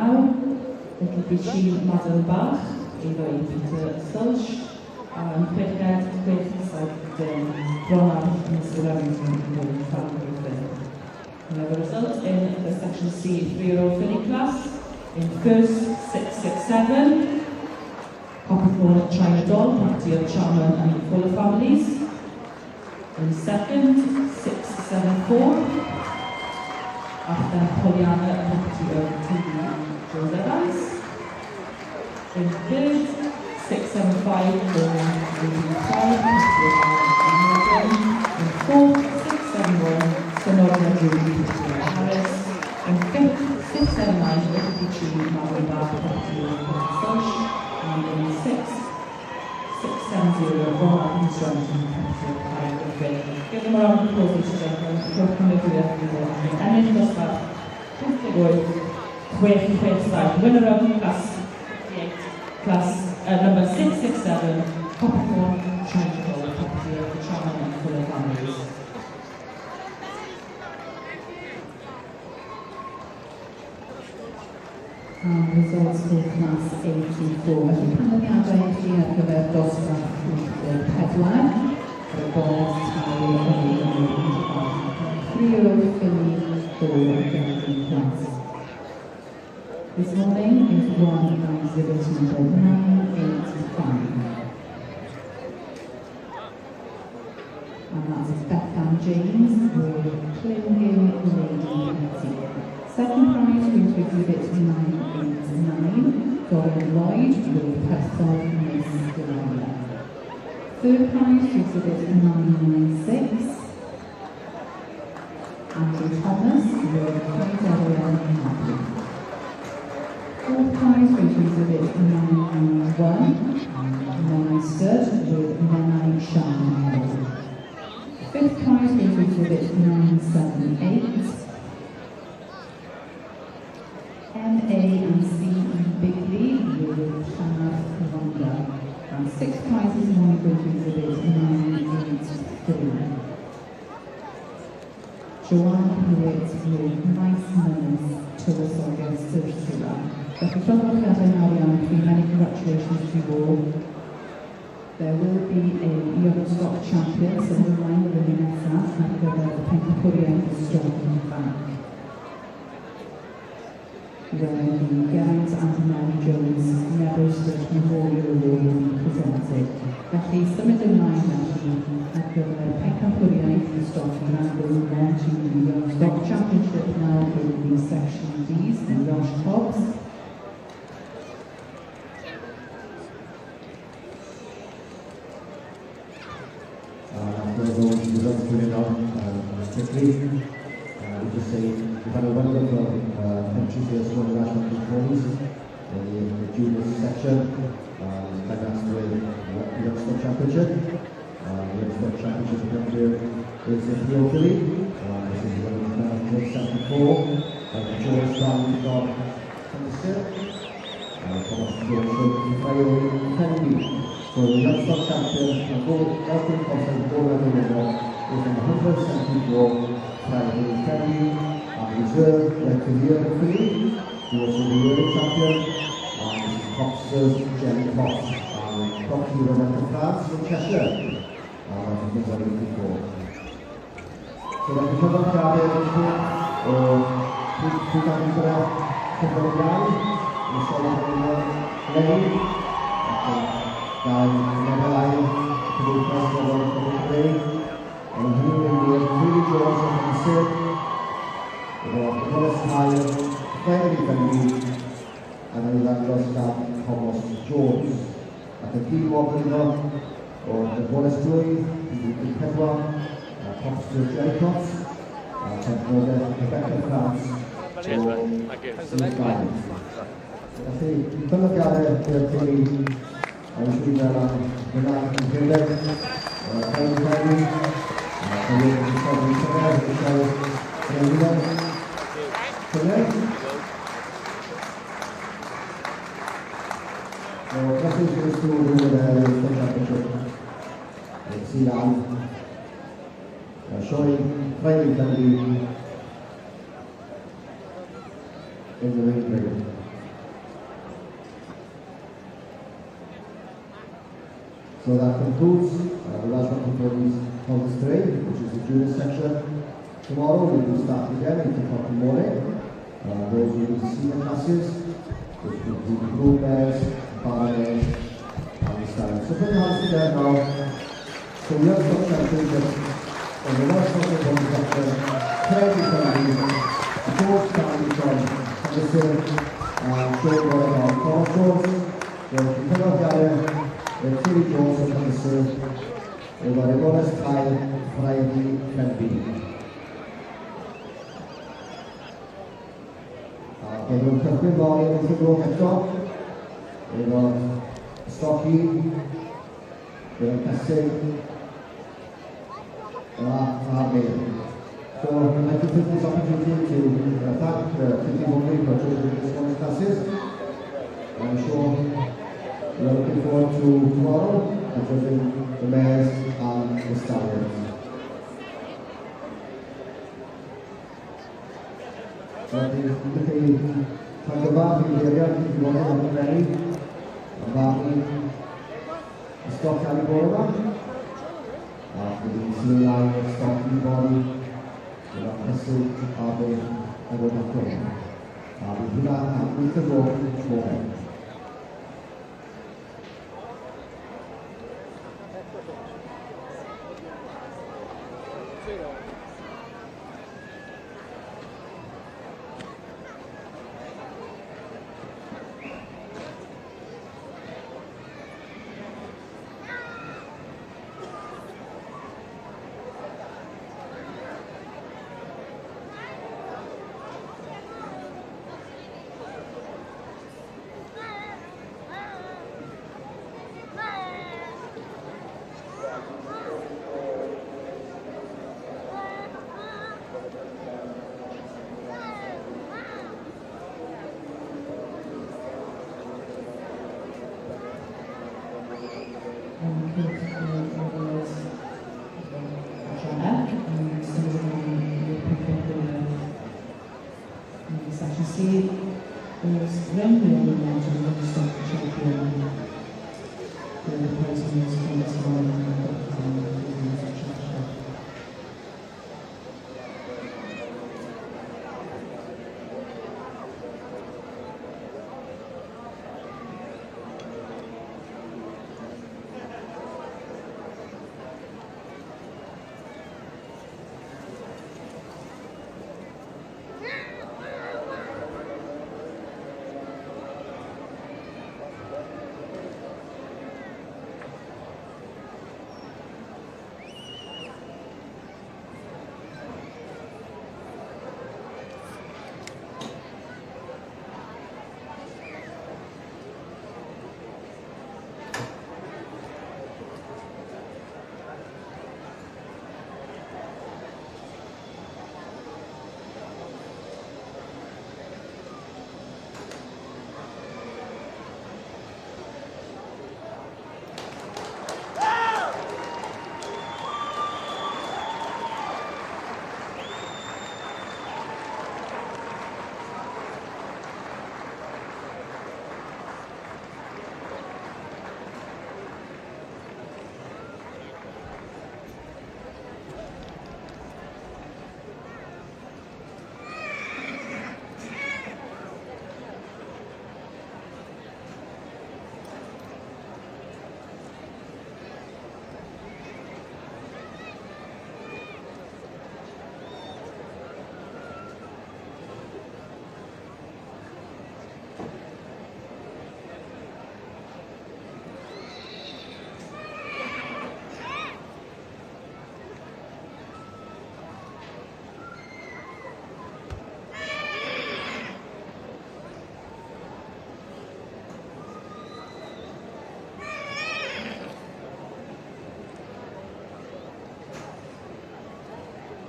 Speaker 5: Little Bichi Madeleine Bach, eiddo i Peter Sulch. Yn chweched, 6-7-10, Bronard Mr. Remington, eiddo i Fran Griffin. We have a result in the Section C 3-year-old filly class. In first, 6-6-7, Copperthorne Trenadol, property of Charman and Fuller Families. In second, 6-7-4, Arden Pollyanna, property of T.B. Jones Evans. In third, 6-7-5, Ruby Pride, property of Morgan. In fourth, 6-7-1, Synod Red Ruby, Harris. In fifth, 6-7-9, Little Bichi Madeleine Bach, property of Sulch. And in sixth, 6-7-0, Ronald Instruction, property of Kyle Griffin. Give them a round of applause, ladies and gentlemen, for coming through their people. And in the spot, 6-7, winner of class number 6-6-7, Copperthorne Trenadol, property of the Charman and Fuller Families. Results for class 84. Felly canlyniadau i chi ar gyfer dosbarth 4 y bodd talu yn ei ymwneud 3-year-old filly 4 class. This morning is one by exhibit number 985. And that's Bethan James with Clinging Lady Betty. Second prize goes to exhibit 989, Dorian Lloyd with Preston Miss Delilah. Third prize to exhibit 996, Andrew Thomas with Dorian Happy. Fourth prize goes to exhibit 991, Menai Stud with Menai Shan. Fifth prize goes to exhibit 978, M.A. and C.E. Bigley with Shanna Kavanda. And sixth prize this morning goes to exhibit 983. Joanne Hewitt with Nice Manners, Turasoga Sursula. Felly llongyfarchiadau nawr iawn, many congratulations to you all. There will be a young stock champion, so we'll line with the nesaf ar gyfer y pencampwriaeth y Storm Bank, where the Geraint and Mary Jones Neverstood Memorial Award will be presented. Felly, symud ymlaen felly ar gyfer y pencampwriaeth y Storm Bank, we'll move on to the Young Stock Championship now in the Section D's, the Welsh Cobs.
Speaker 1: Results coming out quickly. We just say we've had a wonderful entry here for the national performance in the junior section. That's with the Youngstock Championship. The Youngstock Championship here is in Philly. This is the 74. George Brown got from the set. Thomas George Kennedy. So the Youngstock Champion, Austin Thompson, gold medal winner, is in 174. Friday Kennedy, reserve went to the year three. He was the yearly champion. Fox's Jenny Fox, property of Rebecca Clark in Cheshire. Before. So that the cover card is two times for that. Kimberly Down, we saw that in the lane. Guy never lying to be first of all for the play. And he was really draws on the set. It was the first higher, very friendly, and then that lost out Thomas Jones. At the key walk river, or the Wallace Joy, the Pedwa, Pops to Jacobs, Rebecca France,
Speaker 3: Cheers, man. Thank you.
Speaker 1: Felly, dylygiadau i'r teulu yn llwyddo am Gymraeg yn Gryfed, Helen Kelly, Helen Ysgolyn Cyfer, Michelle Rewynod, Cyfer. Glasses for the school room there is the championship. See that showing training can be in the ring training. So that concludes the last one for this trade, which is the junior section. Tomorrow we will start again at 8 o'clock in the morning. Those will be the senior classes, which will be the group bears, ballet, and the style. So put your hands together now. So we have some championship on the last one for the section. Craig Family, the fourth family from Henderson, Joe Roy and Thomas. So if you come up here, Tilly Jones of Henderson, over Ebona's Kyle, Friday, Canby. We'll come volume to go at top. We've got Stocky, we've got Cassie, So I'd like to take this opportunity to thank the 51 people for choosing this morning's classes. I'm sure we are looking forward to tomorrow, judging the mares and the stallions. Thank you back in the area, if you want to have a ready. Back in the stock carry border. After the sea line of stock in the body, we have Crystal, Abbey, and we're not going. We do that and we can go forward.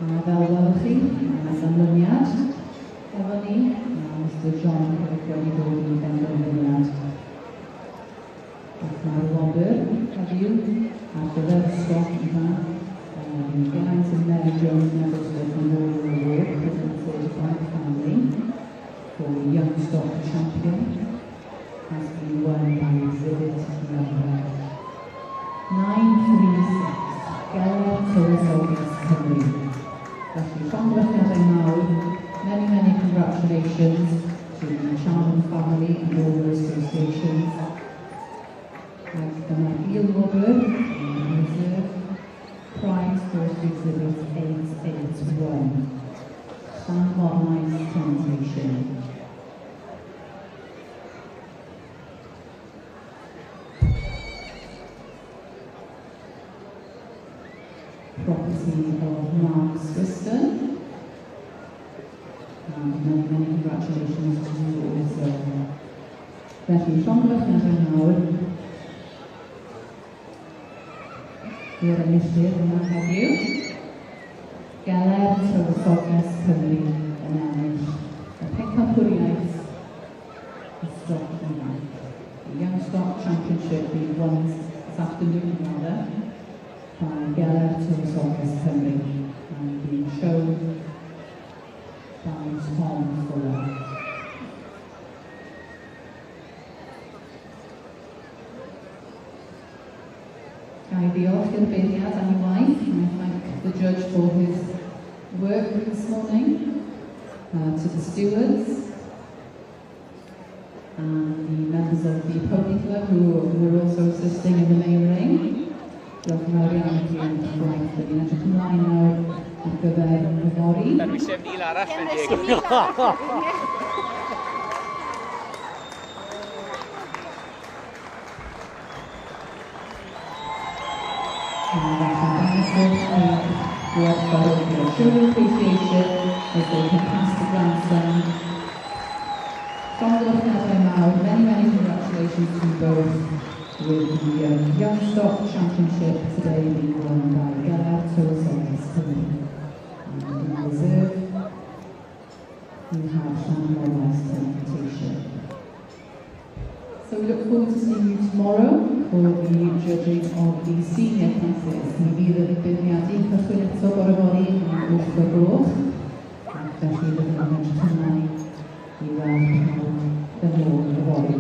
Speaker 5: Fel welwch chi, mae ymlyniad efo ni, Mr John Kirk wedi dod i benderfyniad. Ac mae'r wobr heddiw ar gyfer stoc yma, Geraint and Mary Jones Neville's Memorial Award presented by the family for Young Stock Champion has been won by exhibit number 936, Gelwar Tywysoges Cymru. Felly, llongyfarchiadau mawr, many congratulations to the Charlton family and all the associations. Ac dyma'r ilwobr yn reserve prize for exhibit 881, Llanfformais Plantation. Property of Mark Swiston. And many congratulations to you also. Felly, llongyfarchiadau mawr i'r enillydd yma heddiw. Gelwar Tywysoges Cymru yn ennill y pencampwriaeth y stoc yma. The Young Stock Championship being won this afternoon rather by Gelwar Tywysoges Cymru and being shown by Tom Fuller. I diolch i'r beirniad am ei waith, and I thank the judge for his work this morning, to the stewards, and the members of the Pony Club who were also assisting in the main ring. Diolch yn fawr iawn i chi am eich gwaith. Ni'n edrych ymlaen nawr ar gyfer y fori.
Speaker 3: Then we 7,000 arall yn dig.
Speaker 5: True appreciation as they can pass the grandstand. Llongyfarchiadau mawr, many congratulations to you both with the Young Stock Championship today being won by Gelwar Tywysoges Cymru. And in reserve, we have Llanfformais Plantation. So we look forward to seeing you tomorrow for the judging of the senior classes. Mi fydd y ddigwyddiadu cychwyn eto bore fory yn 8 o'r gloch. Ac felly byddwn yn edrych ymlaen i weld pawb yn ôl y fory.